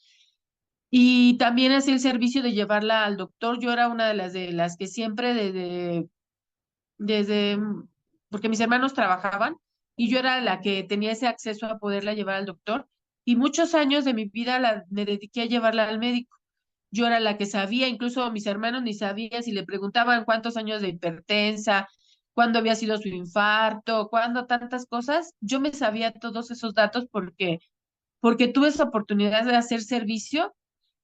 Speaker 2: Y también hacía el servicio de llevarla al doctor. Yo era una de las que siempre desde, porque mis hermanos trabajaban y yo era la que tenía ese acceso a poderla llevar al doctor. Y muchos años de mi vida me dediqué a llevarla al médico. Yo era la que sabía, incluso mis hermanos ni sabían si le preguntaban cuántos años de hipertensa, cuándo había sido su infarto, cuándo tantas cosas. Yo me sabía todos esos datos porque tuve esa oportunidad de hacer servicio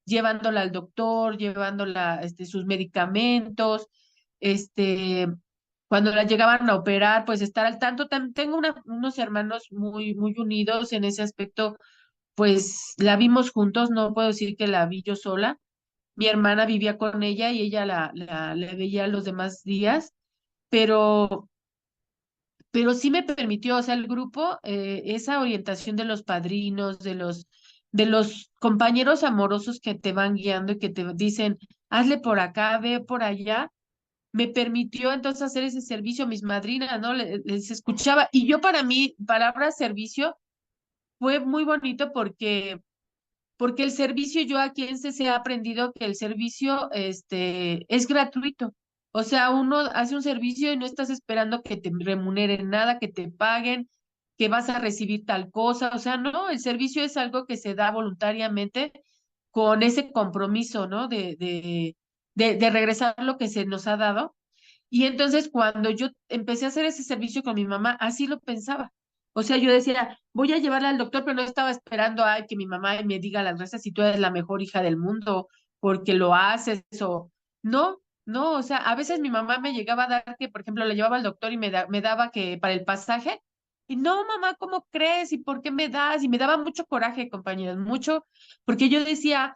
Speaker 2: llevándola al doctor, llevándola sus medicamentos, este, cuando la llegaban a operar, pues estar al tanto. Tengo unos hermanos muy unidos en ese aspecto, pues la vimos juntos, no puedo decir que la vi yo sola. Mi hermana vivía con ella y ella la veía los demás días, pero pero sí me permitió, o sea, el grupo, esa orientación de los padrinos, de los compañeros amorosos que te van guiando y que te dicen, hazle por acá, ve por allá, me permitió entonces hacer ese servicio a mis madrinas, ¿no? Les escuchaba. Y yo para mí, palabra servicio, fue muy bonito porque el servicio, yo aquí en CC he aprendido que el servicio es gratuito. O sea, uno hace un servicio y no estás esperando que te remuneren nada, que te paguen, que vas a recibir tal cosa. O sea, no, el servicio es algo que se da voluntariamente con ese compromiso, ¿no? De regresar lo que se nos ha dado. Y entonces cuando yo empecé a hacer ese servicio con mi mamá, así lo pensaba. O sea, yo decía, voy a llevarla al doctor, pero no estaba esperando a que mi mamá me diga las gracias si tú eres la mejor hija del mundo porque lo haces o no, no, o sea, a veces mi mamá me llegaba a dar que, por ejemplo, la llevaba al doctor y me daba que para el pasaje y no, mamá, ¿cómo crees? ¿Y por qué me das? Y me daba mucho coraje, compañeros, mucho, porque yo decía,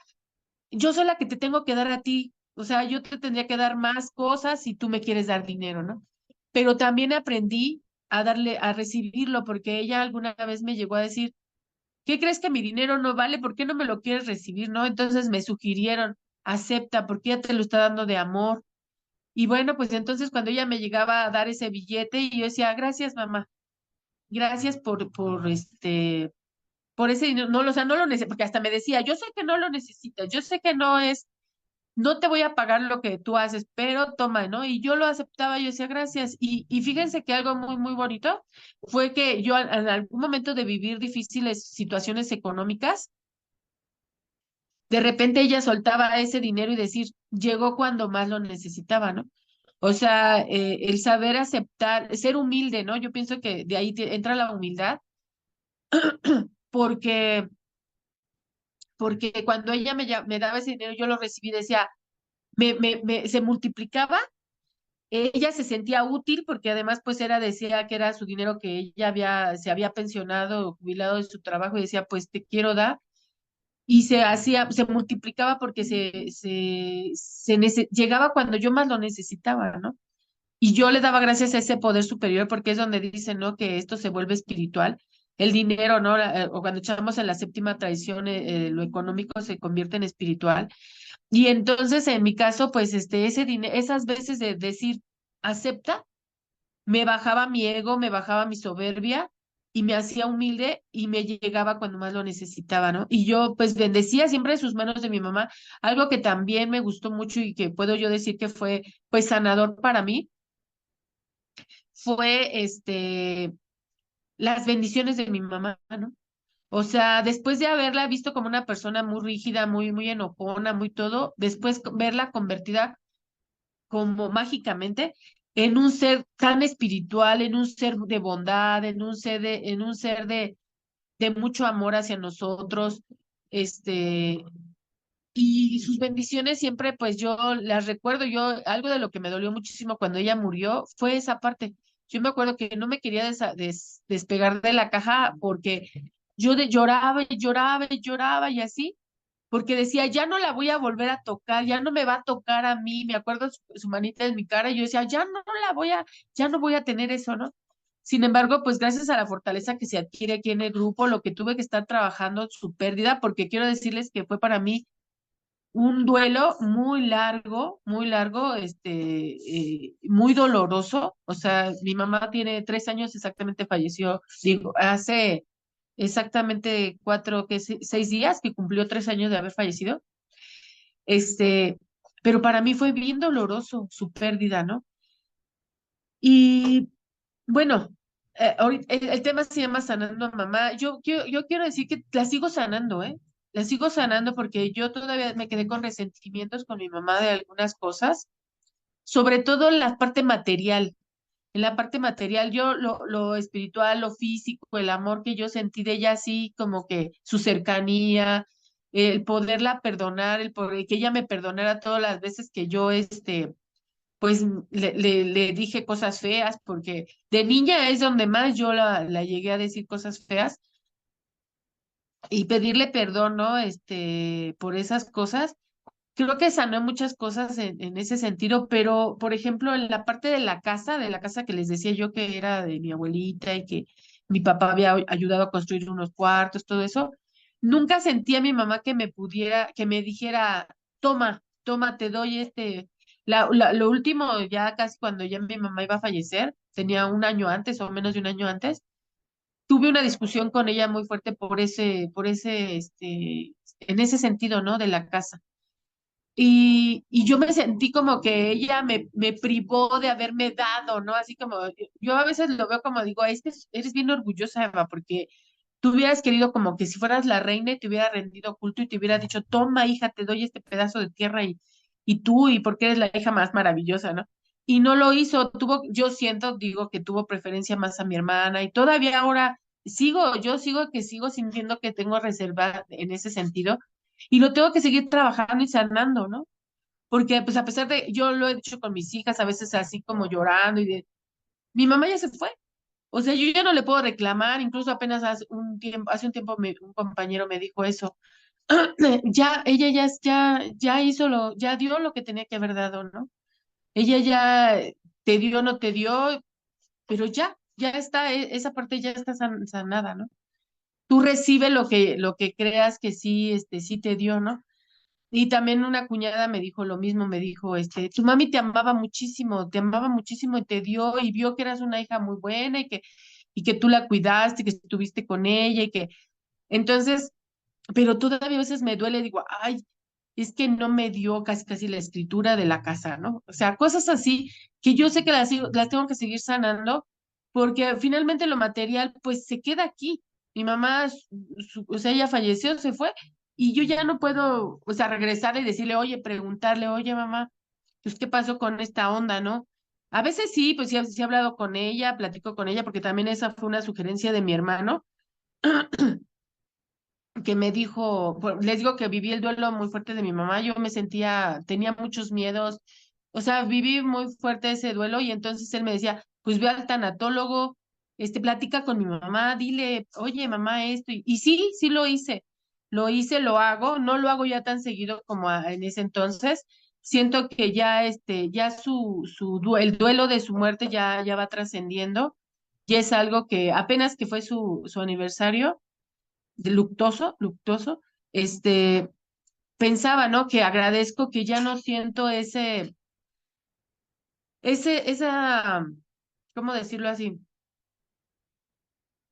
Speaker 2: yo soy la que te tengo que dar a ti, o sea, yo te tendría que dar más cosas si tú me quieres dar dinero, ¿no? Pero también aprendí a recibirlo, porque ella alguna vez me llegó a decir, ¿qué crees que mi dinero no vale? ¿Por qué no me lo quieres recibir, no? Entonces me sugirieron, acepta, porque ella te lo está dando de amor. Y bueno, pues entonces cuando ella me llegaba a dar ese billete, y yo decía, gracias, mamá, gracias por ese dinero, no, o sea, no lo necesito, porque hasta me decía, yo sé que no lo necesitas, yo sé que no te voy a pagar lo que tú haces, pero toma, ¿no? Y yo lo aceptaba, yo decía gracias. Y fíjense que algo muy bonito fue que yo en algún momento de vivir difíciles situaciones económicas, de repente ella soltaba ese dinero y decir, llegó cuando más lo necesitaba, ¿no? O sea, el saber aceptar, ser humilde, ¿no? Yo pienso que de ahí entra la humildad, porque, porque cuando ella me daba ese dinero, yo lo recibí, decía, se multiplicaba. Ella se sentía útil porque además pues decía que era su dinero que ella se había pensionado o jubilado de su trabajo y decía pues te quiero dar y se multiplicaba porque llegaba cuando yo más lo necesitaba, ¿no? Y yo le daba gracias a ese poder superior porque es donde dicen, ¿no? Que esto se vuelve espiritual. El dinero, ¿no? O cuando echamos en la séptima tradición, lo económico se convierte en espiritual. Y entonces, en mi caso, pues, ese dinero, esas veces de decir, acepta, me bajaba mi ego, me bajaba mi soberbia y me hacía humilde y me llegaba cuando más lo necesitaba, ¿no? Y yo, pues, bendecía siempre sus manos de mi mamá, algo que también me gustó mucho y que puedo yo decir que fue, pues, sanador para mí, fue, las bendiciones de mi mamá, ¿no? O sea, después de haberla visto como una persona muy rígida, muy enojona, muy todo, después verla convertida como mágicamente en un ser tan espiritual, en un ser de bondad, en un ser de mucho amor hacia nosotros, este, y sus bendiciones siempre, pues yo las recuerdo, algo de lo que me dolió muchísimo cuando ella murió fue esa parte. Yo me acuerdo que no me quería despegar de la caja porque lloraba y lloraba y lloraba y así, porque decía, ya no la voy a volver a tocar, ya no me va a tocar a mí, me acuerdo su manita en mi cara, y yo decía, ya no voy a tener eso, ¿no? Sin embargo, pues gracias a la fortaleza que se adquiere aquí en el grupo, lo que tuve que estar trabajando su pérdida, porque quiero decirles que fue para mí un duelo muy largo, muy doloroso. O sea, mi mamá tiene 3 años exactamente falleció, digo, hace exactamente 6 días que cumplió 3 años de haber fallecido. Este, pero para mí fue bien doloroso su pérdida, ¿no? Y bueno, el tema se llama sanando a mamá. Yo quiero decir que la sigo sanando, ¿eh? La sigo sanando porque yo todavía me quedé con resentimientos con mi mamá de algunas cosas, sobre todo en la parte material. En la parte material, yo lo espiritual, lo físico, el amor que yo sentí de ella, así como que su cercanía, el poderla perdonar, el poder, que ella me perdonara todas las veces que yo, pues le dije cosas feas, porque de niña es donde más yo la llegué a decir cosas feas y pedirle perdón, ¿no? Por esas cosas. Creo que sanó muchas cosas en ese sentido, pero por ejemplo, en la parte de la casa que les decía yo que era de mi abuelita y que mi papá había ayudado a construir unos cuartos, todo eso, nunca sentí a mi mamá que me pudiera, que me dijera, toma, te doy lo último, ya casi cuando ya mi mamá iba a fallecer, tenía un año antes o menos de un año antes, tuve una discusión con ella muy fuerte en ese sentido, ¿no? De la casa y yo me sentí como que ella me privó de haberme dado, ¿no? Así como, yo a veces lo veo como digo, es que eres bien orgullosa, Eva, porque tú hubieras querido como que si fueras la reina y te hubiera rendido culto y te hubiera dicho, toma, hija, te doy este pedazo de tierra y tú, y porque eres la hija más maravillosa, ¿no? Y no lo hizo, yo siento, digo, que tuvo preferencia más a mi hermana y todavía ahora sigo sintiendo que tengo reserva en ese sentido y lo tengo que seguir trabajando y sanando, ¿no? Porque pues a pesar de, yo lo he dicho con mis hijas, a veces así como llorando mi mamá ya se fue, o sea, yo ya no le puedo reclamar, incluso apenas hace un tiempo un compañero me dijo eso, ella ya hizo ya dio lo que tenía que haber dado, ¿no? Ella ya te dio, no te dio, pero ya está, esa parte ya está sanada, ¿no? Tú recibes lo que creas que sí, sí te dio, ¿no? Y también una cuñada me dijo lo mismo, me dijo, tu mami te amaba muchísimo y te dio y vio que eras una hija muy buena y que tú la cuidaste, que estuviste con ella y que, entonces, pero todavía a veces me duele, digo, ay, es que no me dio casi la escritura de la casa, ¿no? O sea, cosas así que yo sé que las tengo que seguir sanando porque finalmente lo material pues se queda aquí. Mi mamá, o sea, ella falleció, se fue y yo ya no puedo, o sea, regresarle y decirle, oye, preguntarle, oye, mamá, pues, ¿qué pasó con esta onda, no? A veces sí, pues sí he hablado con ella, platico con ella, porque también esa fue una sugerencia de mi hermano, que me dijo, les digo que viví el duelo muy fuerte de mi mamá, yo tenía muchos miedos, o sea, viví muy fuerte ese duelo y entonces él me decía, pues ve al tanatólogo, platica con mi mamá, dile, oye, mamá, esto, y sí lo hice, lo hago, no lo hago ya tan seguido como en ese entonces, siento que ya, ya el duelo de su muerte ya va trascendiendo, y es algo que apenas que fue su aniversario, luctuoso, este, pensaba, ¿no? Que agradezco que ya no siento esa, ¿cómo decirlo así?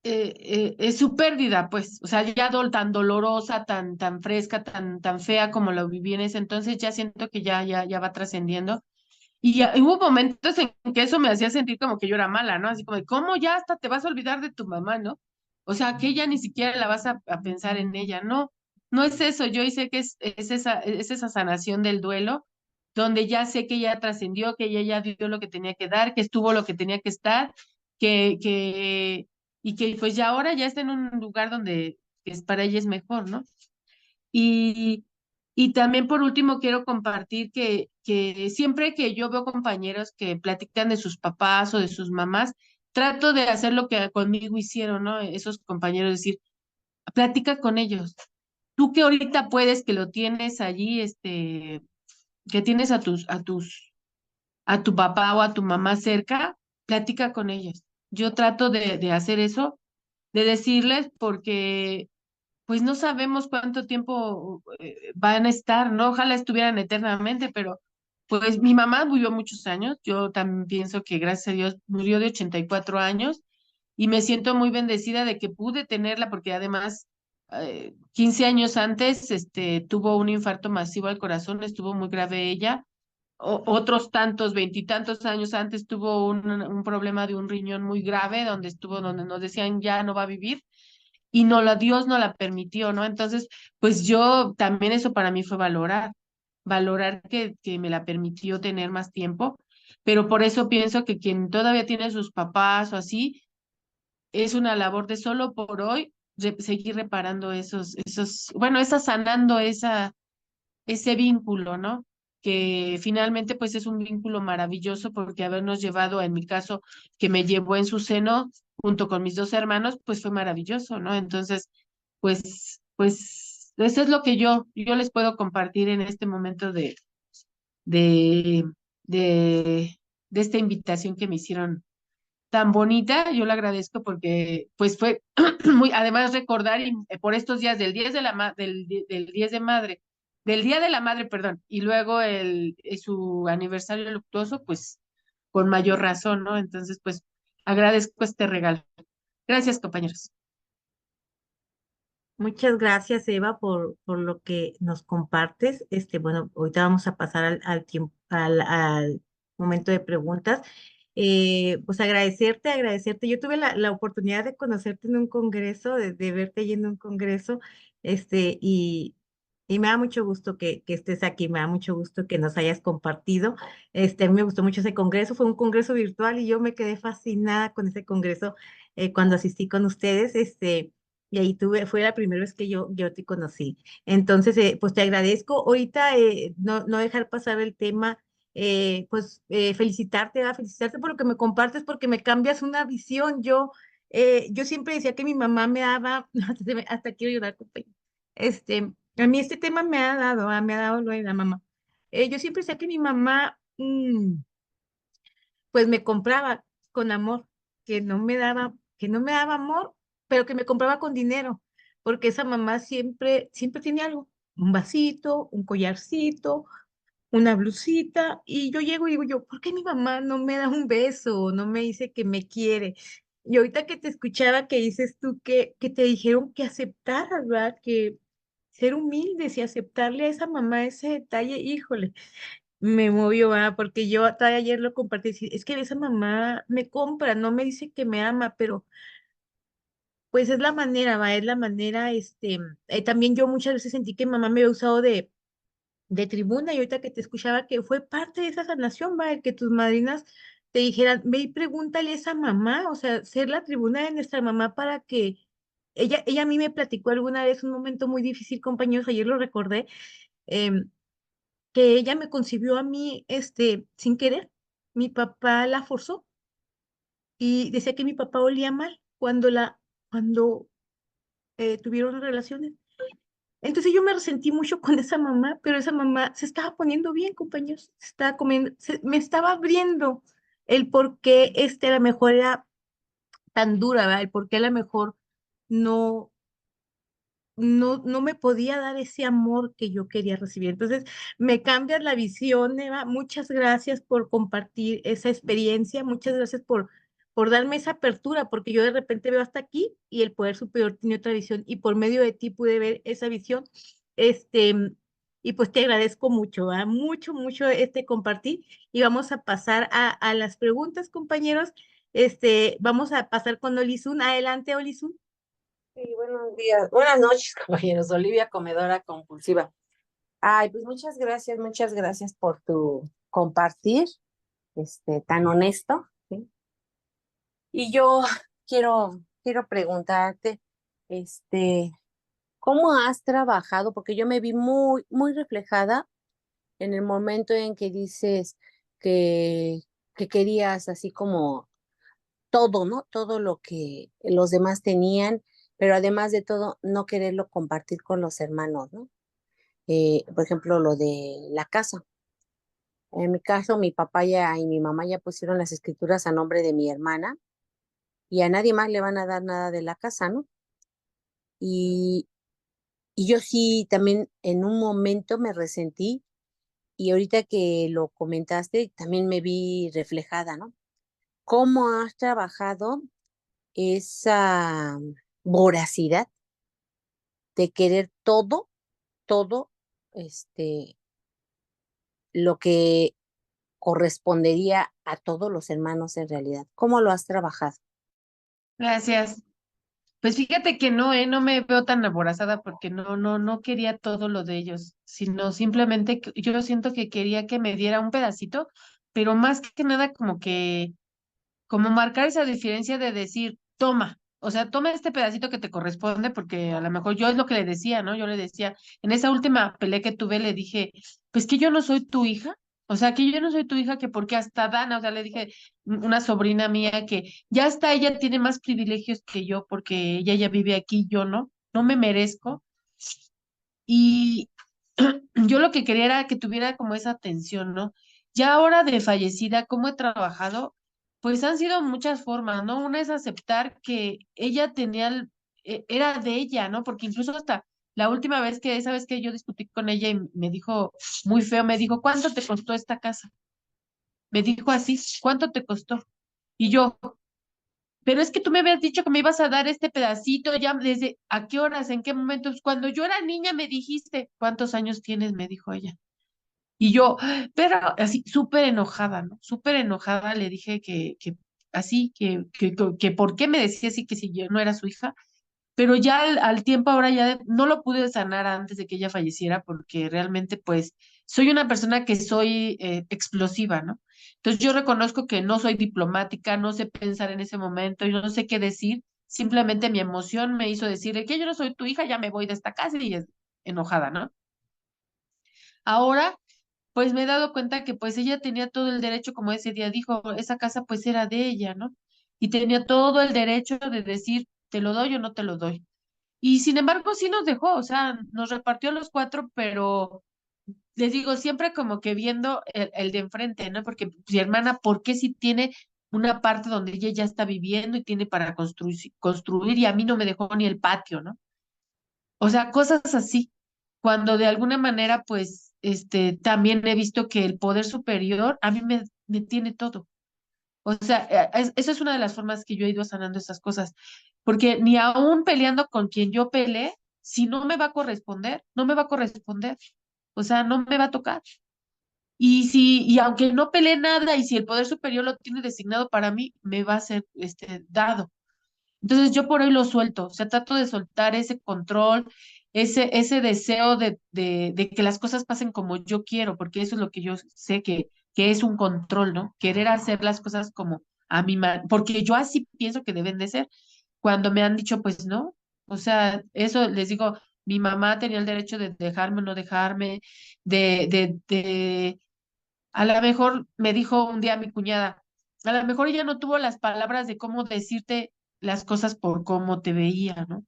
Speaker 2: Es su pérdida, pues, o sea, ya tan dolorosa, tan fresca, tan fea como lo viví en ese entonces, ya siento que ya va trascendiendo. Y hubo momentos en que eso me hacía sentir como que yo era mala, ¿no? Así como, ¿cómo ya hasta te vas a olvidar de tu mamá, ¿no? O sea, que ya ni siquiera la vas a pensar en ella. No, no es eso. Yo sé que es esa sanación del duelo, donde ya sé que ya trascendió, que ella ya dio lo que tenía que dar, que estuvo lo que tenía que estar, que, y que pues ya ahora ya está en un lugar donde para ella es mejor, ¿no? Y, y también por último quiero compartir que siempre que yo veo compañeros que platican de sus papás o de sus mamás, trato de hacer lo que conmigo hicieron, ¿no? Esos compañeros, decir, platica con ellos. tú que ahorita puedes, que lo tienes allí, que tienes a tu papá o a tu mamá cerca, platica con ellas. Yo trato de hacer eso, de decirles, porque pues no sabemos cuánto tiempo van a estar, ¿no? Ojalá estuvieran eternamente, pero pues mi mamá vivió muchos años, yo también pienso que gracias a Dios murió de 84 años y me siento muy bendecida de que pude tenerla porque además 15 años antes tuvo un infarto masivo al corazón, estuvo muy grave ella. Otros tantos, veintitantos años antes tuvo un problema de un riñón muy grave donde estuvo, donde nos decían ya no va a vivir y no la Dios no la permitió, ¿no? Entonces, pues yo también eso para mí fue valorar que me la permitió tener más tiempo, pero por eso pienso que quien todavía tiene sus papás o así, es una labor de solo por hoy seguir reparando bueno, sanando ese vínculo, ¿no? Que finalmente pues es un vínculo maravilloso porque habernos llevado, en mi caso, que me llevó en su seno junto con mis dos hermanos, pues fue maravilloso, ¿no? Entonces, pues eso es lo que yo les puedo compartir en este momento de, de, de esta invitación que me hicieron tan bonita. Yo le agradezco porque pues fue muy, además recordar y, por estos días del 10 de la del 10 de madre, del Día de la Madre, perdón, y luego su aniversario luctuoso, pues con mayor razón, ¿no? Entonces, pues agradezco este regalo. Gracias, compañeros.
Speaker 1: Muchas gracias, Eva, por lo que nos compartes. Bueno, ahorita vamos a pasar al tiempo, al momento de preguntas. Pues agradecerte. Yo tuve la oportunidad de conocerte en un congreso, de verte allí en un congreso, este, y, y me da mucho gusto que estés aquí, me da mucho gusto que nos hayas compartido. A mí me gustó mucho ese congreso, fue un congreso virtual y yo me quedé fascinada con ese congreso cuando asistí con ustedes. Y ahí fue la primera vez que yo te conocí. Entonces, pues te agradezco. Ahorita no dejar pasar el tema, felicitarte por lo que me compartes, porque me cambias una visión. Yo siempre decía que mi mamá me daba, hasta quiero llorar, compañero. A mí este tema me ha dado lo de la mamá. Yo siempre decía que mi mamá, pues me compraba con amor, que no me daba amor, pero que me compraba con dinero, porque esa mamá siempre tiene algo, un vasito, un collarcito, una blusita, y yo llego y digo yo, ¿por qué mi mamá no me da un beso, no me dice que me quiere? Y ahorita que te escuchaba que dices tú que te dijeron que aceptaras, ¿verdad? Que ser humildes y aceptarle a esa mamá ese detalle, híjole, me movió, porque yo todavía ayer lo compartí, es que esa mamá me compra, no me dice que me ama, pero pues es la manera, es la manera, también yo muchas veces sentí que mamá me había usado de tribuna y ahorita que te escuchaba que fue parte de esa sanación, el que tus madrinas te dijeran, ve y pregúntale a esa mamá, o sea, ser la tribuna de nuestra mamá para que ella a mí me platicó alguna vez un momento muy difícil, compañeros, ayer lo recordé, em, que ella me concibió a mí, sin querer. Mi papá la forzó y decía que mi papá olía mal cuando tuvieron relaciones. Entonces yo me resentí mucho con esa mamá, pero esa mamá se estaba poniendo bien, compañeros, se estaba comiendo, me estaba abriendo el por qué a lo mejor era tan dura, ¿verdad? El por qué a lo mejor no, no me podía dar ese amor que yo quería recibir. Entonces, me cambias la visión, Eva. Muchas gracias por compartir esa experiencia, muchas gracias por darme esa apertura, porque yo de repente veo hasta aquí y el poder superior tiene otra visión y por medio de ti pude ver esa visión. Este, y pues te agradezco mucho, ¿va? Mucho, mucho compartir y vamos a pasar a las preguntas, compañeros. Vamos a pasar con Olizun. Adelante, Olizun.
Speaker 3: Sí, buenos días, buenas noches, compañeros. Olivia, comedora compulsiva. Ay, pues muchas gracias por tu compartir, tan honesto, ¿sí? Y yo quiero preguntarte, este, ¿cómo has trabajado? Porque yo me vi muy reflejada en el momento en que dices que, que querías así como todo, ¿no? Todo lo que los demás tenían pero además de todo, no quererlo compartir con los hermanos, ¿no? Por ejemplo, lo de la casa. En mi caso, mi papá y mi mamá ya pusieron las escrituras a nombre de mi hermana y a nadie más le van a dar nada de la casa, ¿no? Y, y yo sí también en un momento me resentí y ahorita que lo comentaste también me vi reflejada, ¿no? ¿Cómo has trabajado esa voracidad de querer todo, todo, este, lo que correspondería a todos los hermanos en realidad? ¿Cómo lo has trabajado?
Speaker 2: Gracias. Pues fíjate que no, no me veo tan aborazada porque no quería todo lo de ellos, sino simplemente yo siento que quería que me diera un pedacito, pero más que nada como marcar esa diferencia de decir, toma, o sea, toma este pedacito que te corresponde, porque a lo mejor yo es lo que le decía, ¿no? Yo le decía, en esa última pelea que tuve, le dije, pues que yo no soy tu hija, o sea, que yo no soy tu hija, que porque hasta Dana, o sea, le dije, una sobrina mía que ya hasta ella tiene más privilegios que yo, porque ella ya vive aquí, yo no me merezco. Y yo lo que quería era que tuviera como esa atención, ¿no? Ya ahora de fallecida, ¿cómo he trabajado? Pues han sido muchas formas, ¿no? Una es aceptar que ella tenía, era de ella, ¿no? Porque incluso hasta la última vez que, esa vez que yo discutí con ella y me dijo muy feo, me dijo, ¿cuánto te costó esta casa? Me dijo así, ¿cuánto te costó? Y yo, pero es que tú me habías dicho que me ibas a dar este pedacito, ya desde, ¿a qué horas? ¿En qué momentos? Cuando yo era niña me dijiste, ¿cuántos años tienes? Me dijo ella. Y yo, pero así, súper enojada, ¿no? Súper enojada le dije que así, que por qué me decía así, que si yo no era su hija, pero ya al tiempo ahora ya no lo pude sanar antes de que ella falleciera porque realmente pues soy una persona que soy explosiva, ¿no? Entonces yo reconozco que no soy diplomática, no sé pensar en ese momento, yo no sé qué decir, simplemente mi emoción me hizo decirle que yo no soy tu hija, ya me voy de esta casa y es enojada, ¿no? Ahora pues me he dado cuenta que pues ella tenía todo el derecho, como ese día dijo, esa casa pues era de ella, ¿no? Y tenía todo el derecho de decir, te lo doy o no te lo doy. Y sin embargo, sí nos dejó, o sea, nos repartió a los cuatro, pero les digo, siempre como que viendo el de enfrente, ¿no? Porque mi hermana, ¿por qué si tiene una parte donde ella ya está viviendo y tiene para construir y a mí no me dejó ni el patio, ¿no? O sea, cosas así, cuando de alguna manera, pues, también he visto que el poder superior a mí me tiene todo. O sea, eso es una de las formas que yo he ido sanando esas cosas, porque ni aún peleando con quien yo peleé, si no me va a corresponder, no me va a corresponder, o sea, no me va a tocar. Y aunque no peleé nada, y si el poder superior lo tiene designado para mí, me va a ser dado. Entonces yo por hoy lo suelto, o sea, trato de soltar ese control, ese deseo de que las cosas pasen como yo quiero, porque eso es lo que yo sé que es un control, ¿no? Querer hacer las cosas como a mi manera, porque yo así pienso que deben de ser. Cuando me han dicho, pues no, o sea, eso les digo, mi mamá tenía el derecho de dejarme o no dejarme, de, a lo mejor me dijo un día mi cuñada, a lo mejor ella no tuvo las palabras de cómo decirte las cosas por cómo te veía, ¿no?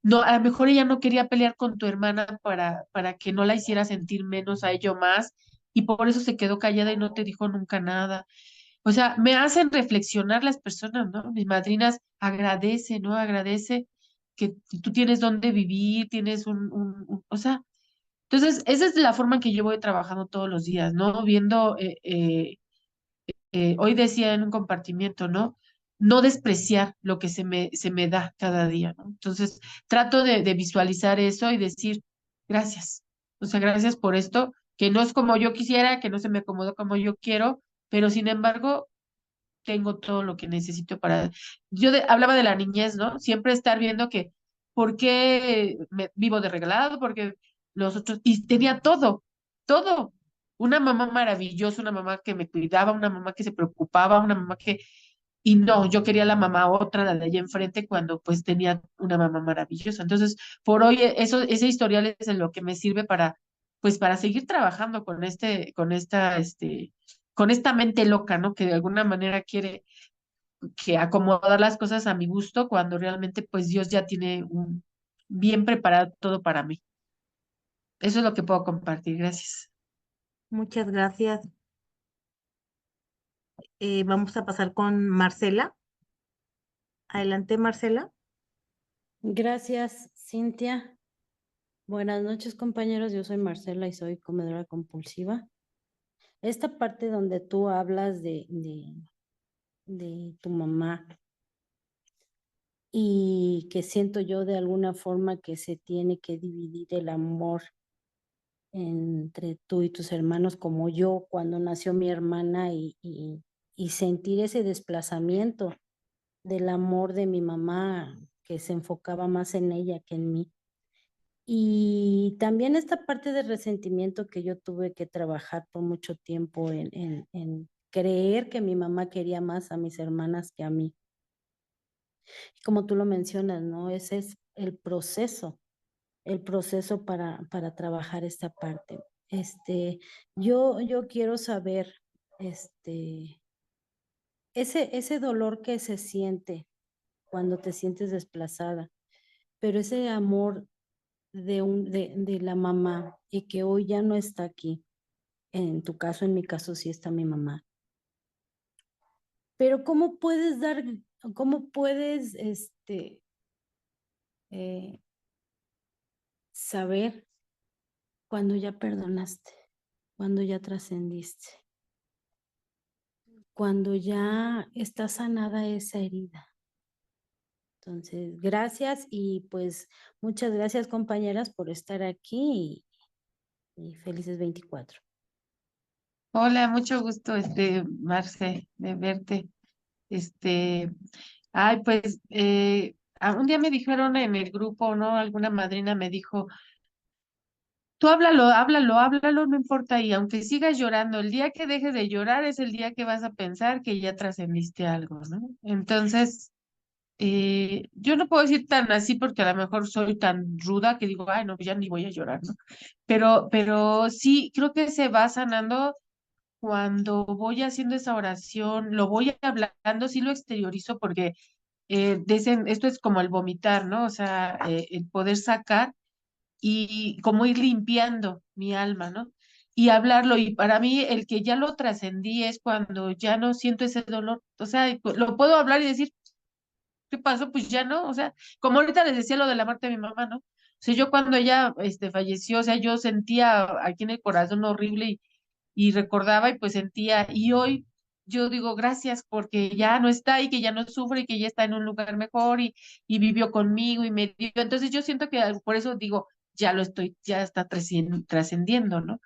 Speaker 2: No, a lo mejor ella no quería pelear con tu hermana para que no la hiciera sentir menos a ello más, y por eso se quedó callada y no te dijo nunca nada. O sea, me hacen reflexionar las personas, ¿no? Mis madrinas agradece, ¿no? Agradece que tú tienes dónde vivir, tienes o sea, entonces, esa es la forma en que yo voy trabajando todos los días, ¿no? Viendo, hoy decía en un compartimiento, ¿no? No despreciar lo que se me da cada día, ¿no? Entonces, trato de visualizar eso y decir, gracias. O sea, gracias por esto, que no es como yo quisiera, que no se me acomodó como yo quiero, pero sin embargo, tengo todo lo que necesito para... Hablaba de la niñez, ¿no? Siempre estar viendo que, ¿por qué vivo de regalado? Porque los otros... Y tenía todo, todo. Una mamá maravillosa, una mamá que me cuidaba, una mamá que se preocupaba, una mamá que... Y no, yo quería la mamá otra, la de allá enfrente, cuando pues tenía una mamá maravillosa. Entonces, por hoy, ese historial es en lo que me sirve para, pues, para seguir trabajando con esta mente loca, ¿no? Que de alguna manera quiere que acomodar las cosas a mi gusto cuando realmente pues Dios ya tiene bien preparado todo para mí. Eso es lo que puedo compartir. Gracias.
Speaker 1: Muchas gracias. Vamos a pasar con Marcela. Adelante, Marcela.
Speaker 4: Gracias, Cintia. Buenas noches, compañeros. Yo soy Marcela y soy comedora compulsiva. Esta parte donde tú hablas de tu mamá y que siento yo de alguna forma que se tiene que dividir el amor entre tú y tus hermanos, como yo cuando nació mi hermana y sentir ese desplazamiento del amor de mi mamá que se enfocaba más en ella que en mí. Y también esta parte de resentimiento que yo tuve que trabajar por mucho tiempo en creer que mi mamá quería más a mis hermanas que a mí. Y como tú lo mencionas, ¿no? Ese es el proceso para trabajar esta parte. Yo quiero saber, ese dolor que se siente cuando te sientes desplazada, pero ese amor de la mamá y que hoy ya no está aquí. En tu caso, en mi caso, sí está mi mamá. Pero cómo puedes, eh, saber cuando ya perdonaste, cuando ya trascendiste, cuando ya está sanada esa herida? Entonces, gracias y pues muchas gracias, compañeras, por estar aquí y felices 24.
Speaker 2: Hola, mucho gusto, Marce, de verte. Este, ay, pues, un día me dijeron en el grupo, ¿no? Alguna madrina me dijo, tú háblalo, háblalo, háblalo, no importa, y aunque sigas llorando, el día que dejes de llorar es el día que vas a pensar que ya trascendiste algo, ¿no? Entonces, yo no puedo decir tan así porque a lo mejor soy tan ruda que digo, ay, no, pues ya ni voy a llorar, ¿no? Pero sí, creo que se va sanando cuando voy haciendo esa oración, lo voy hablando, sí lo exteriorizo porque dicen, esto es como el vomitar, ¿no? O sea, el poder sacar y como ir limpiando mi alma, ¿no? Y hablarlo. Y para mí el que ya lo trascendí es cuando ya no siento ese dolor. O sea, lo puedo hablar y decir, ¿qué pasó? Pues ya no. O sea, como ahorita les decía lo de la muerte de mi mamá, ¿no? O sea, yo cuando ella falleció, o sea, yo sentía aquí en el corazón horrible y recordaba y pues sentía, y hoy yo digo gracias porque ya no está y que ya no sufre y que ya está en un lugar mejor y vivió conmigo y me dio, entonces yo siento que por eso digo, ya lo estoy, ya está trascendiendo, ¿no?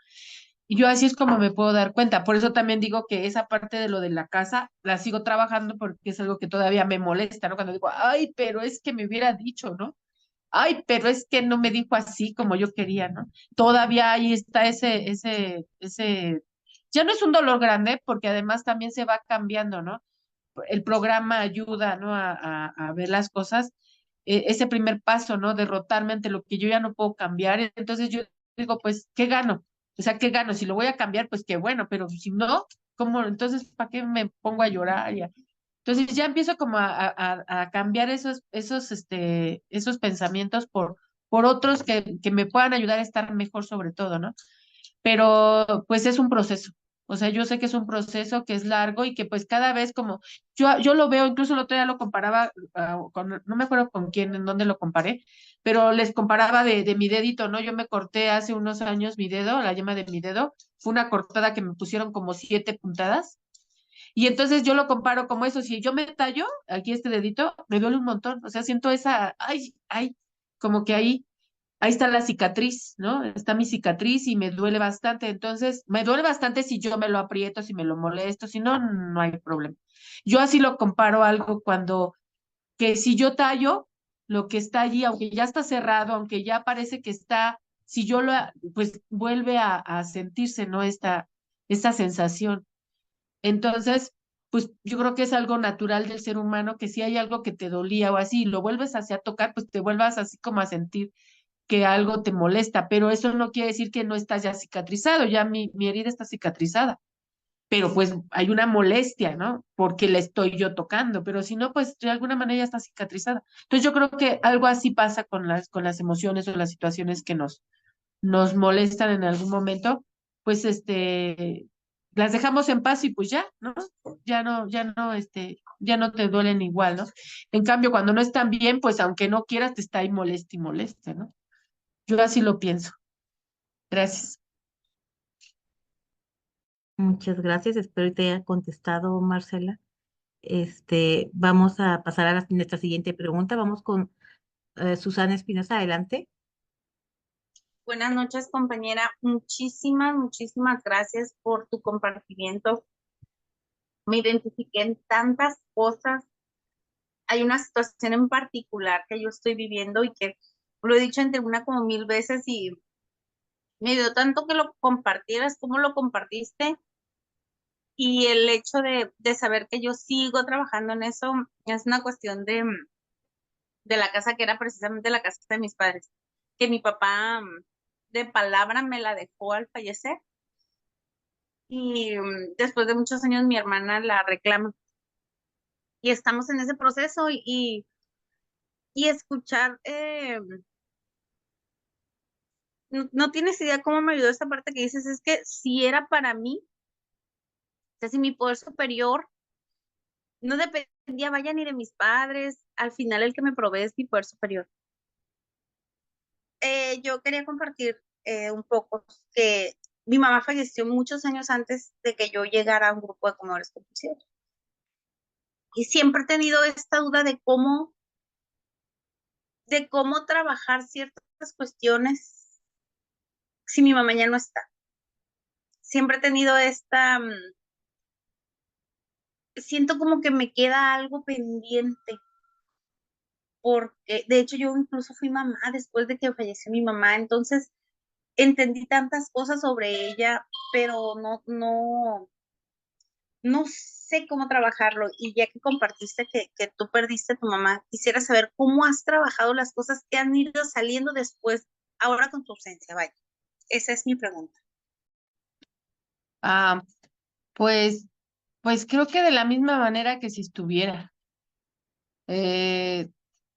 Speaker 2: Y yo así es como me puedo dar cuenta, por eso también digo que esa parte de lo de la casa la sigo trabajando porque es algo que todavía me molesta, ¿no? Cuando digo, ay, pero es que me hubiera dicho, ¿no? Ay, pero es que no me dijo así como yo quería, ¿no? Todavía ahí está ya no es un dolor grande porque además también se va cambiando, ¿no? El programa ayuda, ¿no? A ver las cosas, ese primer paso, ¿no? Derrotarme ante lo que yo ya no puedo cambiar. Entonces yo digo, pues, ¿qué gano? O sea, ¿qué gano? Si lo voy a cambiar, pues qué bueno, pero si no, ¿cómo? Entonces, ¿para qué me pongo a llorar? Entonces ya empiezo como a cambiar esos pensamientos por otros que me puedan ayudar a estar mejor sobre todo, ¿no? Pero pues es un proceso. O sea, yo sé que es un proceso que es largo y que pues cada vez como, yo lo veo, incluso el otro día lo comparaba no me acuerdo con quién, en dónde lo comparé, pero les comparaba de mi dedito, ¿no? Yo me corté hace unos años mi dedo, la yema de mi dedo, fue una cortada que me pusieron como 7 puntadas y entonces yo lo comparo como eso, si yo me tallo aquí este dedito, me duele un montón, o sea, siento esa, ay, como que ahí está la cicatriz, ¿no? Está mi cicatriz y me duele bastante, entonces me duele bastante si yo me lo aprieto, si me lo molesto, si no, no hay problema. Yo así lo comparo algo cuando, que si yo tallo, lo que está allí, aunque ya está cerrado, aunque ya parece que está, si yo lo, pues vuelve a sentirse, ¿no? Esta sensación. Entonces, pues yo creo que es algo natural del ser humano que si hay algo que te dolía o así, y lo vuelves así a tocar, pues te vuelvas así como a sentir que algo te molesta, pero eso no quiere decir que no estás ya cicatrizado, ya mi herida está cicatrizada. pero pues hay una molestia, ¿no? Porque la estoy yo tocando, pero si no, pues de alguna manera ya está cicatrizada. Entonces yo creo que algo así pasa con las emociones o las situaciones que nos molestan en algún momento, pues las dejamos en paz y pues ya, ¿no? Ya no te duelen igual, ¿no? En cambio, cuando no están bien, pues aunque no quieras, te está ahí moleste y moleste, ¿no? Yo así lo pienso. Gracias.
Speaker 1: Muchas gracias. Espero que te haya contestado, Marcela. Vamos a pasar a nuestra siguiente pregunta. Vamos con Susana Espinosa. Adelante.
Speaker 5: Buenas noches, compañera. Muchísimas gracias por tu compartimiento. Me identifiqué en tantas cosas. Hay una situación en particular que yo estoy viviendo y que lo he dicho entre una como 1000 veces y me dio tanto que lo compartieras, como lo compartiste y el hecho de saber que yo sigo trabajando en eso es una cuestión de la casa que era precisamente la casa de mis padres, que mi papá de palabra me la dejó al fallecer. Y después de muchos años mi hermana la reclama y estamos en ese proceso y escuchar, no tienes idea cómo me ayudó esta parte que dices, es que si era para mí, o sea, si mi poder superior no dependía, vaya, ni de mis padres, al final el que me provee es mi poder superior. Yo quería compartir un poco que mi mamá falleció muchos años antes de que yo llegara a un grupo de comedores compulsivos. Y siempre he tenido esta duda de cómo trabajar ciertas cuestiones si mi mamá ya no está. Siempre he tenido siento como que me queda algo pendiente, porque de hecho yo incluso fui mamá después de que falleció mi mamá, entonces entendí tantas cosas sobre ella, pero no sé cómo trabajarlo. Y ya que compartiste que tú perdiste a tu mamá, quisiera saber cómo has trabajado las cosas que han ido saliendo después, ahora con tu ausencia, vaya. Esa es mi pregunta.
Speaker 2: Ah, pues, pues creo que de la misma manera que si estuviera, eh,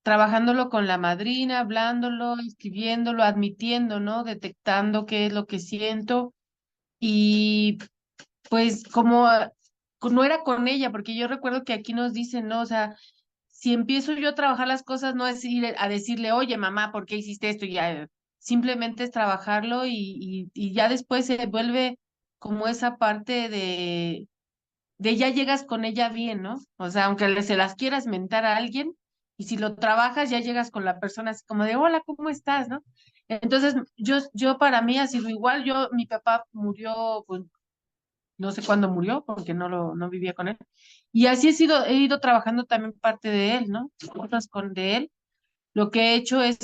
Speaker 2: trabajándolo con la madrina, hablándolo, escribiéndolo, admitiendo, ¿no? Detectando qué es lo que siento y pues como no era con ella, porque yo recuerdo que aquí nos dicen, ¿no? O sea, si empiezo yo a trabajar las cosas, no es ir a decirle, oye, mamá, ¿por qué hiciste esto? Y ya, simplemente es trabajarlo y ya después se vuelve como esa parte de ya llegas con ella bien, ¿no? O sea, aunque se las quieras mentar a alguien, y si lo trabajas, ya llegas con la persona así como de, hola, ¿cómo estás? ¿No? Entonces, yo para mí ha sido igual, mi papá murió, pues, no sé cuándo murió, porque no vivía con él, y así he ido trabajando también parte de él, ¿no? Cosas de él. Lo que he hecho es,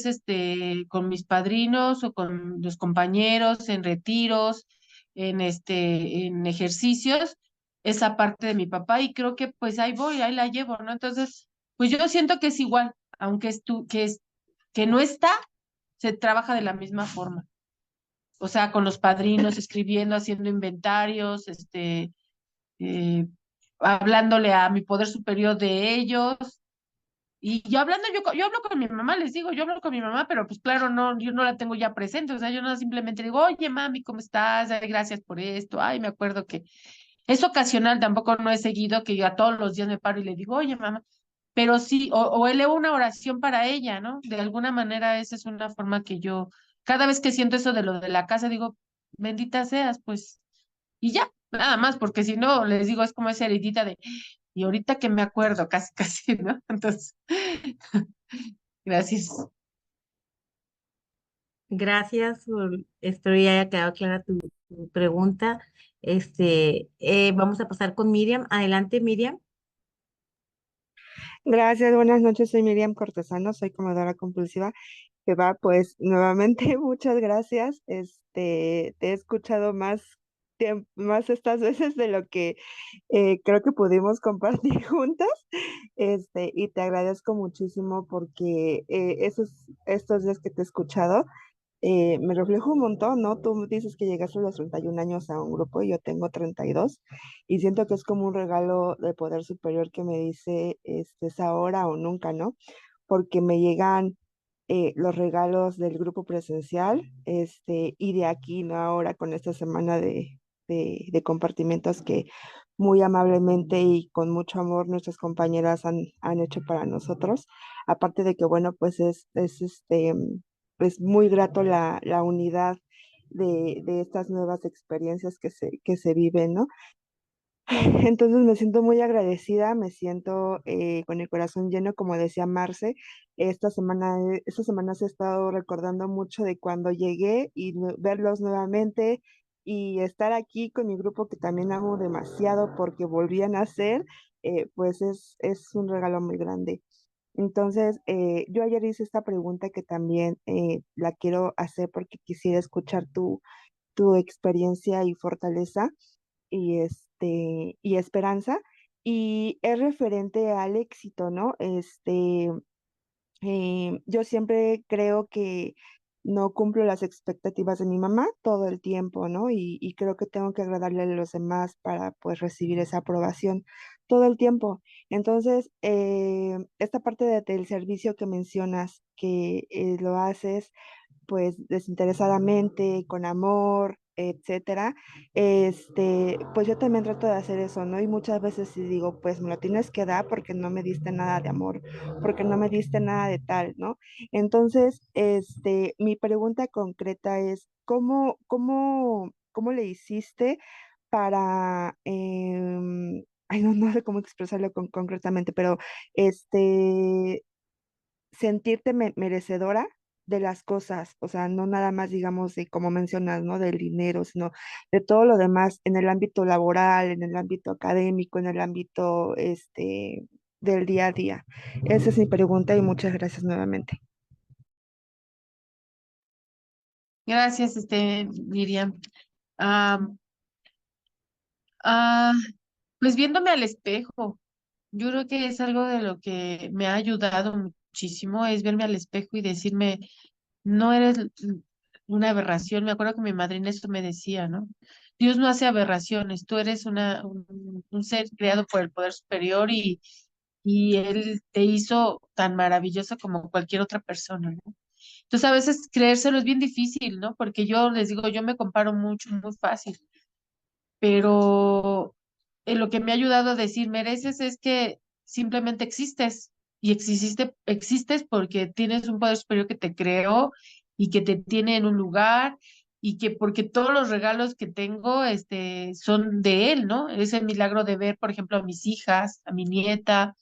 Speaker 2: con mis padrinos o con los compañeros en retiros, en ejercicios, esa parte de mi papá y creo que pues ahí voy, ahí la llevo, ¿no? Entonces, pues yo siento que es igual, aunque que no está, se trabaja de la misma forma. O sea, con los padrinos, escribiendo, haciendo inventarios, eh, hablándole a mi poder superior de ellos, y yo hablando, yo hablo con mi mamá, les digo, yo hablo con mi mamá, pero pues claro, no, yo no la tengo ya presente, o sea, yo no simplemente digo, oye, mami, ¿cómo estás? Ay, gracias por esto, ay, me acuerdo que es ocasional, tampoco no he seguido que yo a todos los días me paro y le digo, oye, mamá, pero sí, o elevo una oración para ella, ¿no? De alguna manera esa es una forma que yo, cada vez que siento eso de lo de la casa, digo, bendita seas, pues, y ya, nada más, porque si no, les digo, es como esa heridita de, y ahorita que me acuerdo, casi, casi, ¿no? Entonces, gracias.
Speaker 1: Gracias, espero ya haya quedado clara tu pregunta. Vamos a pasar con Miriam. Adelante, Miriam.
Speaker 6: Gracias, buenas noches, soy Miriam Cortesano, soy comedora compulsiva. Que va, pues nuevamente muchas gracias. Te he escuchado más estas veces de lo que creo que pudimos compartir juntas. Y te agradezco muchísimo porque estos días que te he escuchado me reflejo un montón, ¿no? Tú dices que llegaste a los 31 años a un grupo y yo tengo 32 y siento que es como un regalo de poder superior que me dice, es ahora o nunca, ¿no? Porque me llegan los regalos del grupo presencial, y de aquí, ¿no? Ahora con esta semana de compartimentos que muy amablemente y con mucho amor nuestras compañeras han hecho para nosotros. Aparte de que, bueno, pues es muy grato la unidad de estas nuevas experiencias que se viven, ¿no? Entonces me siento muy agradecida, me siento con el corazón lleno, como decía Marce. Esta semana se he estado recordando mucho de cuando llegué y verlos nuevamente y estar aquí con mi grupo que también amo demasiado porque volvían a ser, pues es un regalo muy grande. Entonces, yo ayer hice esta pregunta que también la quiero hacer porque quisiera escuchar tu experiencia y fortaleza y esperanza, y es referente al éxito, ¿no? Yo siempre creo que no cumplo las expectativas de mi mamá todo el tiempo, ¿no? Y creo que tengo que agradarle a los demás para pues recibir esa aprobación todo el tiempo. Entonces, esta parte del servicio que mencionas, que lo haces pues desinteresadamente, con amor, etcétera, pues yo también trato de hacer eso, ¿no? Y muchas veces sí digo, pues me lo tienes que dar porque no me diste nada de amor, porque no me diste nada de tal, ¿no? Entonces, mi pregunta concreta es, ¿cómo le hiciste para, ay, no sé cómo expresarlo concretamente, pero sentirte merecedora de las cosas, o sea, no nada más, digamos, de como mencionas, ¿no? Del dinero, sino de todo lo demás en el ámbito laboral, en el ámbito académico, en el ámbito, del día a día. Esa es mi pregunta y muchas gracias nuevamente.
Speaker 2: Gracias, Miriam. Ah, ah, pues viéndome al espejo, yo creo que es algo de lo que me ha ayudado muchísimo, es verme al espejo y decirme, no eres una aberración. Me acuerdo que mi madrina esto me decía, ¿no? Dios no hace aberraciones, tú eres un ser creado por el poder superior y Él te hizo tan maravillosa como cualquier otra persona, ¿no? Entonces a veces creérselo es bien difícil, ¿no? Porque yo les digo, yo me comparo mucho, muy fácil, pero lo que me ha ayudado a decir mereces es que simplemente existes y existes porque tienes un poder superior que te creó y que te tiene en un lugar y que porque todos los regalos que tengo son de él, ¿no? Ese milagro de ver, por ejemplo, a mis hijas, a mi nieta,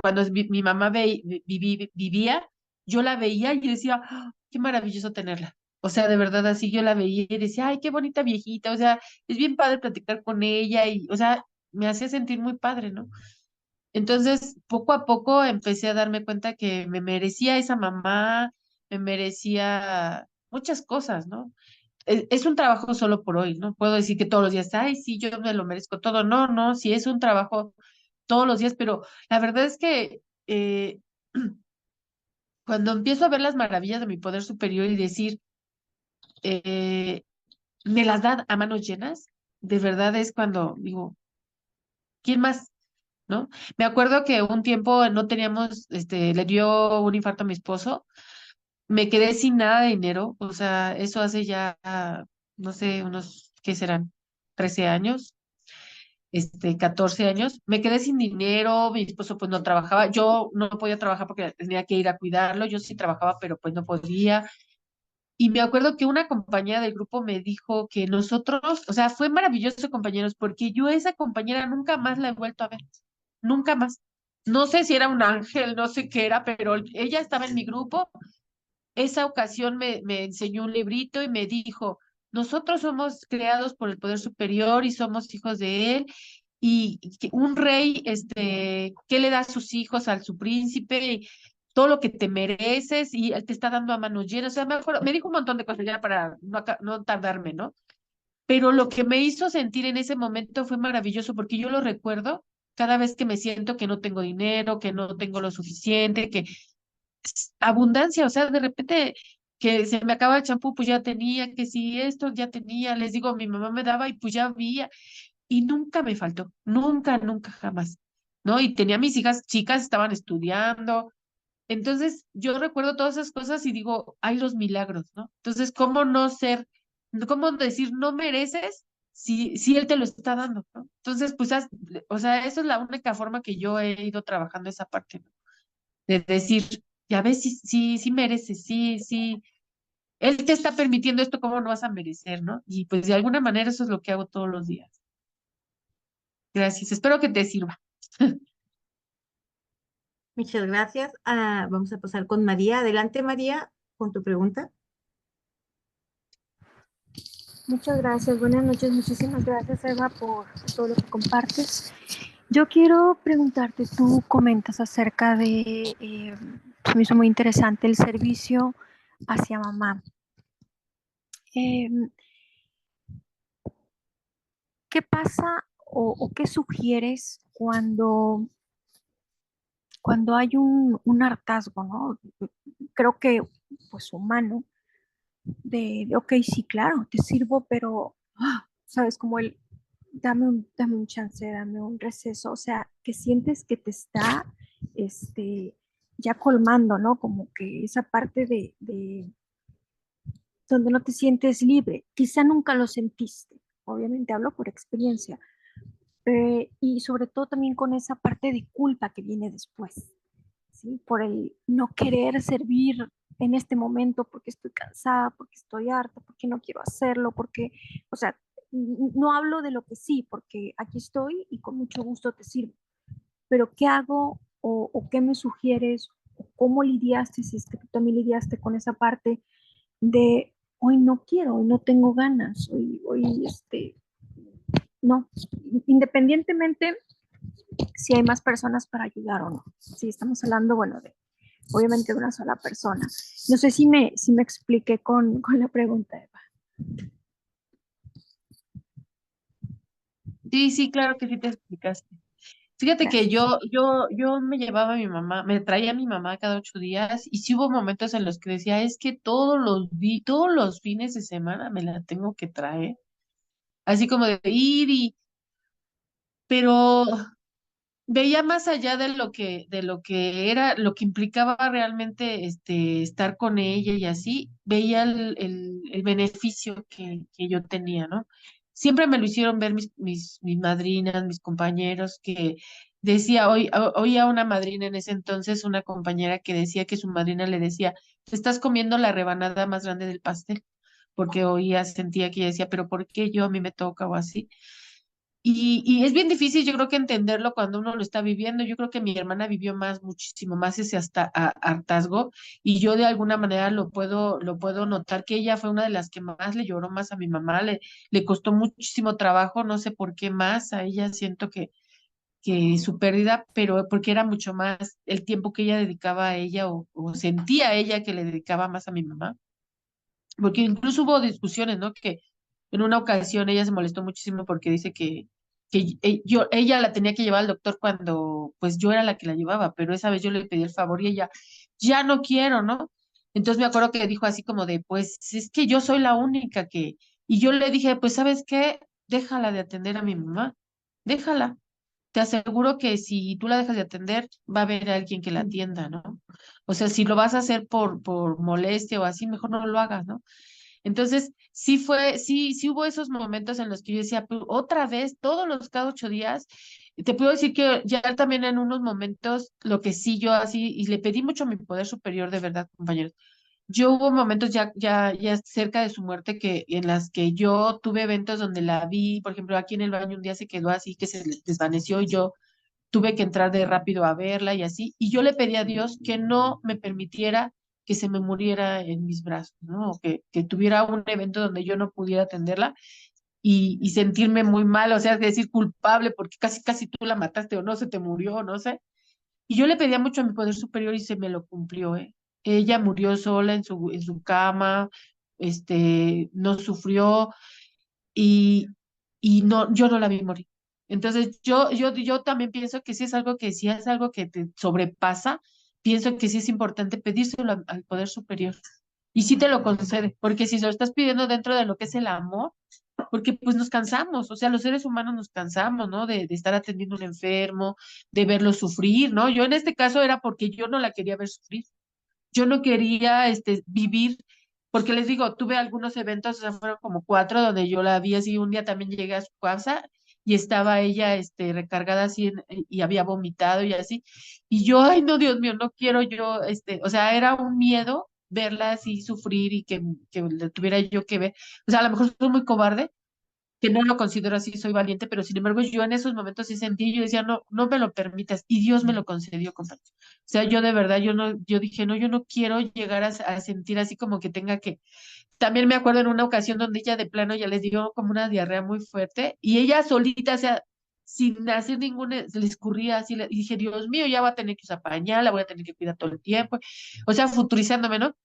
Speaker 2: cuando mi mamá vivía, yo la veía y decía, "Ah, qué maravilloso tenerla". O sea, de verdad, así yo la veía y decía, ay, qué bonita viejita, o sea, es bien padre platicar con ella y, o sea, me hacía sentir muy padre, ¿no? Entonces, poco a poco empecé a darme cuenta que me merecía esa mamá, me merecía muchas cosas, ¿no? Es un trabajo solo por hoy, ¿no? Puedo decir que todos los días, ay, sí, yo me lo merezco todo. No, no, sí es un trabajo todos los días, pero la verdad es que cuando empiezo a ver las maravillas de mi poder superior y decir, eh, me las dan a manos llenas, de verdad es cuando digo, ¿quién más? ¿No? Me acuerdo que un tiempo no teníamos, le dio un infarto a mi esposo, me quedé sin nada de dinero, o sea, eso hace ya, no sé, unos, ¿qué serán? 13 años, 14 años, me quedé sin dinero, mi esposo pues no trabajaba, yo no podía trabajar porque tenía que ir a cuidarlo, yo sí trabajaba, pero pues no podía, y me acuerdo que una compañera del grupo me dijo que nosotros, o sea, fue maravilloso, compañeros, porque yo a esa compañera nunca más la he vuelto a ver, nunca más. No sé si era un ángel, no sé qué era, pero ella estaba en mi grupo. Esa ocasión me enseñó un librito y me dijo, nosotros somos creados por el poder superior y somos hijos de él. Y que un rey, ¿qué le da a sus hijos, al su príncipe? Todo lo que te mereces y él te está dando a manos llenas. O sea, me dijo un montón de cosas ya para no tardarme, ¿no? Pero lo que me hizo sentir en ese momento fue maravilloso porque yo lo recuerdo cada vez que me siento que no tengo dinero, que no tengo lo suficiente, que abundancia, o sea, de repente que se me acaba el champú, pues ya tenía, que si esto ya tenía, les digo, mi mamá me daba y pues ya había, y nunca me faltó, nunca, nunca, jamás, ¿no? Y tenía mis hijas chicas, estaban estudiando, entonces yo recuerdo todas esas cosas y digo, hay los milagros, ¿no? Entonces, ¿cómo no ser, cómo decir no mereces si él te lo está dando, ¿no? Entonces, pues, o sea, eso es la única forma que yo he ido trabajando esa parte, ¿no? De decir, ya ves, sí mereces, sí, él te está permitiendo esto, ¿cómo no vas a merecer, no? Y pues de alguna manera eso es lo que hago todos los días. Gracias, espero que te sirva.
Speaker 1: Muchas gracias. Vamos a pasar con María. Adelante, María, con tu pregunta.
Speaker 7: Muchas gracias, buenas noches, muchísimas gracias Eva por todo lo que compartes. Yo quiero preguntarte, tú comentas acerca de, se me hizo muy interesante el servicio hacia mamá. ¿Qué pasa o qué sugieres cuando hay un hartazgo, ¿no? Creo que, pues, humano, ok, sí, claro, te sirvo, pero, ¿sabes? Como dame un chance, dame un receso, o sea, que sientes que te está, ya colmando, ¿no? Como que esa parte de donde no te sientes libre. Quizá nunca lo sentiste, obviamente hablo por experiencia, y sobre todo también con esa parte de culpa que viene después, ¿sí? Por el no querer servir en este momento porque estoy cansada, porque estoy harta, porque no quiero hacerlo, porque, o sea, no hablo de lo que sí, porque aquí estoy y con mucho gusto te sirvo, pero ¿qué hago o qué me sugieres o cómo lidiaste, si es que tú también lidiaste con esa parte de hoy no quiero, hoy no tengo ganas, hoy no, independientemente si hay más personas para ayudar o no. Si estamos hablando, bueno, obviamente de una sola persona. No sé si me expliqué con la pregunta, Eva.
Speaker 2: Sí, claro que sí te explicaste. Fíjate que
Speaker 7: Gracias.
Speaker 2: yo me llevaba a mi mamá, me traía a mi mamá cada 8 días y sí hubo momentos en los que decía, es que todos los fines de semana me la tengo que traer, así como de ir pero veía más allá de lo que era, lo que implicaba realmente estar con ella y así, veía el beneficio que yo tenía, ¿no? Siempre me lo hicieron ver mis madrinas, mis compañeros, que decía, oía una madrina en ese entonces, una compañera que decía que su madrina le decía, te estás comiendo la rebanada más grande del pastel, porque oía, sentía que ella decía, pero ¿por qué yo a mí me toca o así? Y es bien difícil, yo creo que entenderlo cuando uno lo está viviendo. Yo creo que mi hermana vivió más, muchísimo más ese hasta hartazgo, y yo de alguna manera lo puedo notar que ella fue una de las que más le lloró más a mi mamá, le costó muchísimo trabajo, no sé por qué más, a ella siento que su pérdida, pero porque era mucho más el tiempo que ella dedicaba a ella o sentía ella que le dedicaba más a mi mamá, porque incluso hubo discusiones, ¿no? Que en una ocasión ella se molestó muchísimo porque dice ella la tenía que llevar al doctor cuando pues yo era la que la llevaba, pero esa vez yo le pedí el favor y ella, ya no quiero, ¿no? Entonces me acuerdo que dijo así como de, pues es que yo soy la única y yo le dije, pues ¿sabes qué? Déjala de atender a mi mamá, déjala. Te aseguro que si tú la dejas de atender, va a haber alguien que la atienda, ¿no? O sea, si lo vas a hacer por molestia o así, mejor no lo hagas, ¿no? Entonces, sí hubo esos momentos en los que yo decía, "Pero otra vez, todos los cada 8 días". Te puedo decir que ya también en unos momentos, lo que sí yo así, y le pedí mucho a mi poder superior, de verdad, compañeros. Yo hubo momentos ya cerca de su muerte que en las que yo tuve eventos donde la vi, por ejemplo, aquí en el baño un día se quedó así que se desvaneció y yo tuve que entrar de rápido a verla y así, y yo le pedí a Dios que no me permitiera que se me muriera en mis brazos, ¿no? O que tuviera un evento donde yo no pudiera atenderla y sentirme muy mal, o sea, decir culpable porque casi tú la mataste o no, se te murió, no sé. Y yo le pedía mucho a mi poder superior y se me lo cumplió, ¿eh? Ella murió sola en su cama, no sufrió, y, y no, yo no la vi morir. Entonces, yo también pienso que si es algo que te sobrepasa, pienso que sí es importante pedírselo al poder superior. y sí te lo concede, porque si se lo estás pidiendo dentro de lo que es el amor, porque pues nos cansamos, o sea, los seres humanos nos cansamos, ¿no? De estar atendiendo a un enfermo, de verlo sufrir, ¿no? Yo en este caso era porque yo no la quería ver sufrir, yo no quería vivir, porque les digo, tuve algunos eventos, o sea, fueron como 4 donde yo la vi así, un día también llegué a su casa y estaba ella recargada así y había vomitado y así, y yo, ay no, Dios mío, no quiero yo, o sea, era un miedo verla así sufrir y que le tuviera yo que ver, o sea, a lo mejor soy muy cobarde, que no lo considero así, soy valiente, pero sin embargo yo en esos momentos sí sentí, yo decía, no, no me lo permitas, y Dios me lo concedió, compañero. O sea, yo de verdad, yo no, yo dije, no, yo no quiero llegar a sentir así como que tenga que. También me acuerdo en una ocasión donde ella de plano ya les dio como una diarrea muy fuerte, y ella solita, o sea, sin hacer ninguna, se le escurría así, y dije, Dios mío, ya va a tener que usar pañal, la voy a tener que cuidar todo el tiempo, o sea, futurizándome, ¿no?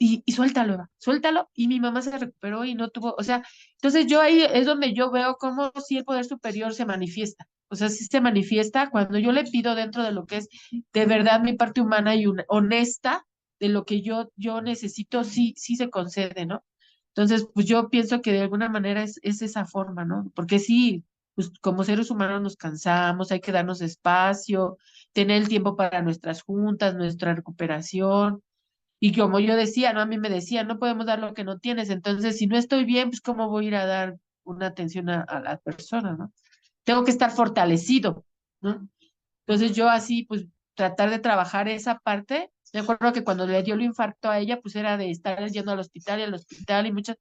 Speaker 2: Y suéltalo, Eva, suéltalo. Y mi mamá se recuperó y no tuvo, o sea, entonces yo ahí es donde yo veo cómo sí el poder superior se manifiesta. O sea, sí se manifiesta cuando yo le pido dentro de lo que es de verdad mi parte humana y honesta de lo que yo necesito, sí, sí se concede, ¿no? Entonces, pues yo pienso que de alguna manera es esa forma, ¿no? Porque sí, pues como seres humanos nos cansamos, hay que darnos espacio, tener el tiempo para nuestras juntas, nuestra recuperación y como yo decía, ¿no? A mí me decían, no podemos dar lo que no tienes. Entonces, si no estoy bien, pues ¿cómo voy a ir a dar una atención a la persona, ¿no? Tengo que estar fortalecido, ¿no? Entonces yo así, pues tratar de trabajar esa parte. Me acuerdo que cuando le dio el infarto a ella, pues era de estar yendo al hospital y y muchas.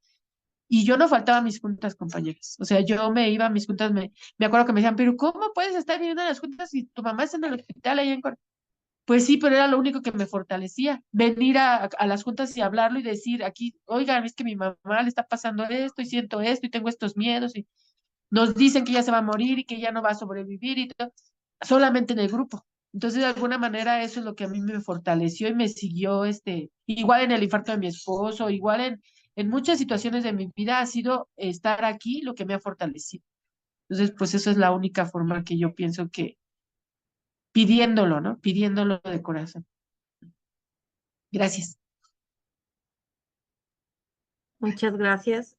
Speaker 2: Y yo no faltaba a mis juntas, compañeros. O sea, yo me iba a mis juntas, me acuerdo que me decían, pero ¿cómo puedes estar viviendo en las juntas si tu mamá está en el hospital ahí en pues sí, pero era lo único que me fortalecía, venir a las juntas y hablarlo y decir aquí, oigan, es que mi mamá le está pasando esto y siento esto y tengo estos miedos y nos dicen que ella se va a morir y que ella no va a sobrevivir y todo, solamente en el grupo. Entonces, de alguna manera, eso es lo que a mí me fortaleció y me siguió, igual en el infarto de mi esposo, igual en muchas situaciones de mi vida ha sido estar aquí lo que me ha fortalecido. Entonces, pues eso es la única forma que yo pienso que pidiéndolo, ¿no? Pidiéndolo de corazón. Gracias.
Speaker 1: Muchas gracias,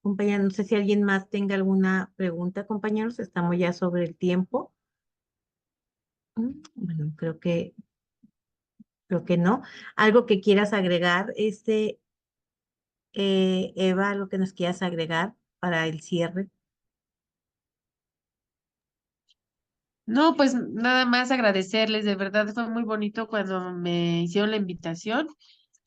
Speaker 1: compañera. No sé si alguien más tenga alguna pregunta, compañeros. Estamos ya sobre el tiempo. Bueno, creo que no. Algo que quieras agregar, Eva, algo que nos quieras agregar para el cierre.
Speaker 2: No, pues nada más agradecerles, de verdad fue muy bonito cuando me hicieron la invitación.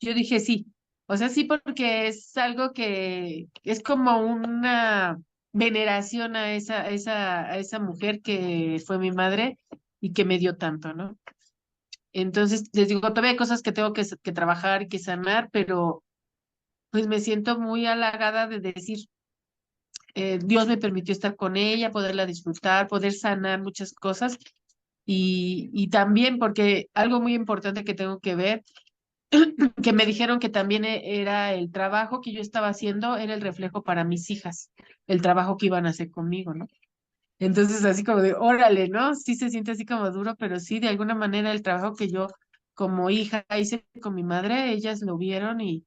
Speaker 2: Yo dije sí, o sea, sí, porque es algo que es como una veneración a esa mujer que fue mi madre y que me dio tanto, ¿no? Entonces, les digo, todavía hay cosas que tengo que trabajar y que sanar, pero pues me siento muy halagada de decir, Dios me permitió estar con ella, poderla disfrutar, poder sanar muchas cosas y también porque algo muy importante que tengo que ver, que me dijeron que también era el trabajo que yo estaba haciendo, era el reflejo para mis hijas, el trabajo que iban a hacer conmigo, ¿no? Entonces así como de, órale, ¿no? Sí se siente así como duro, pero sí, de alguna manera el trabajo que yo como hija hice con mi madre, ellas lo vieron y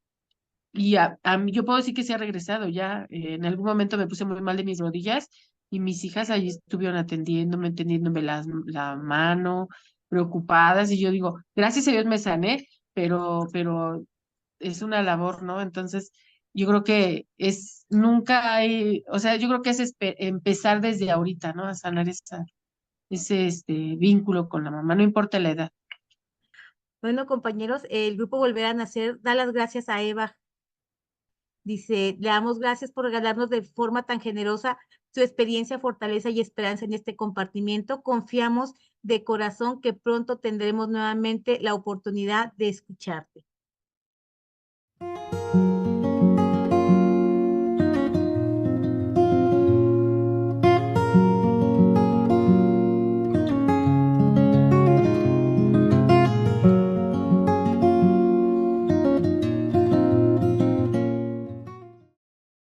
Speaker 2: a mí, yo puedo decir que se ha regresado ya. En algún momento me puse muy mal de mis rodillas y mis hijas allí estuvieron atendiéndome, tendiéndome la mano, preocupadas. Y yo digo, gracias a Dios me sané, pero es una labor, ¿no? Entonces, yo creo que nunca hay, o sea, yo creo que es empezar desde ahorita, ¿no? A sanar ese vínculo con la mamá, no importa la edad.
Speaker 1: Bueno, compañeros, el grupo Volver a Nacer da las gracias a Eva. Dice, le damos gracias por regalarnos de forma tan generosa su experiencia, fortaleza y esperanza en este compartimiento. Confiamos de corazón que pronto tendremos nuevamente la oportunidad de escucharte.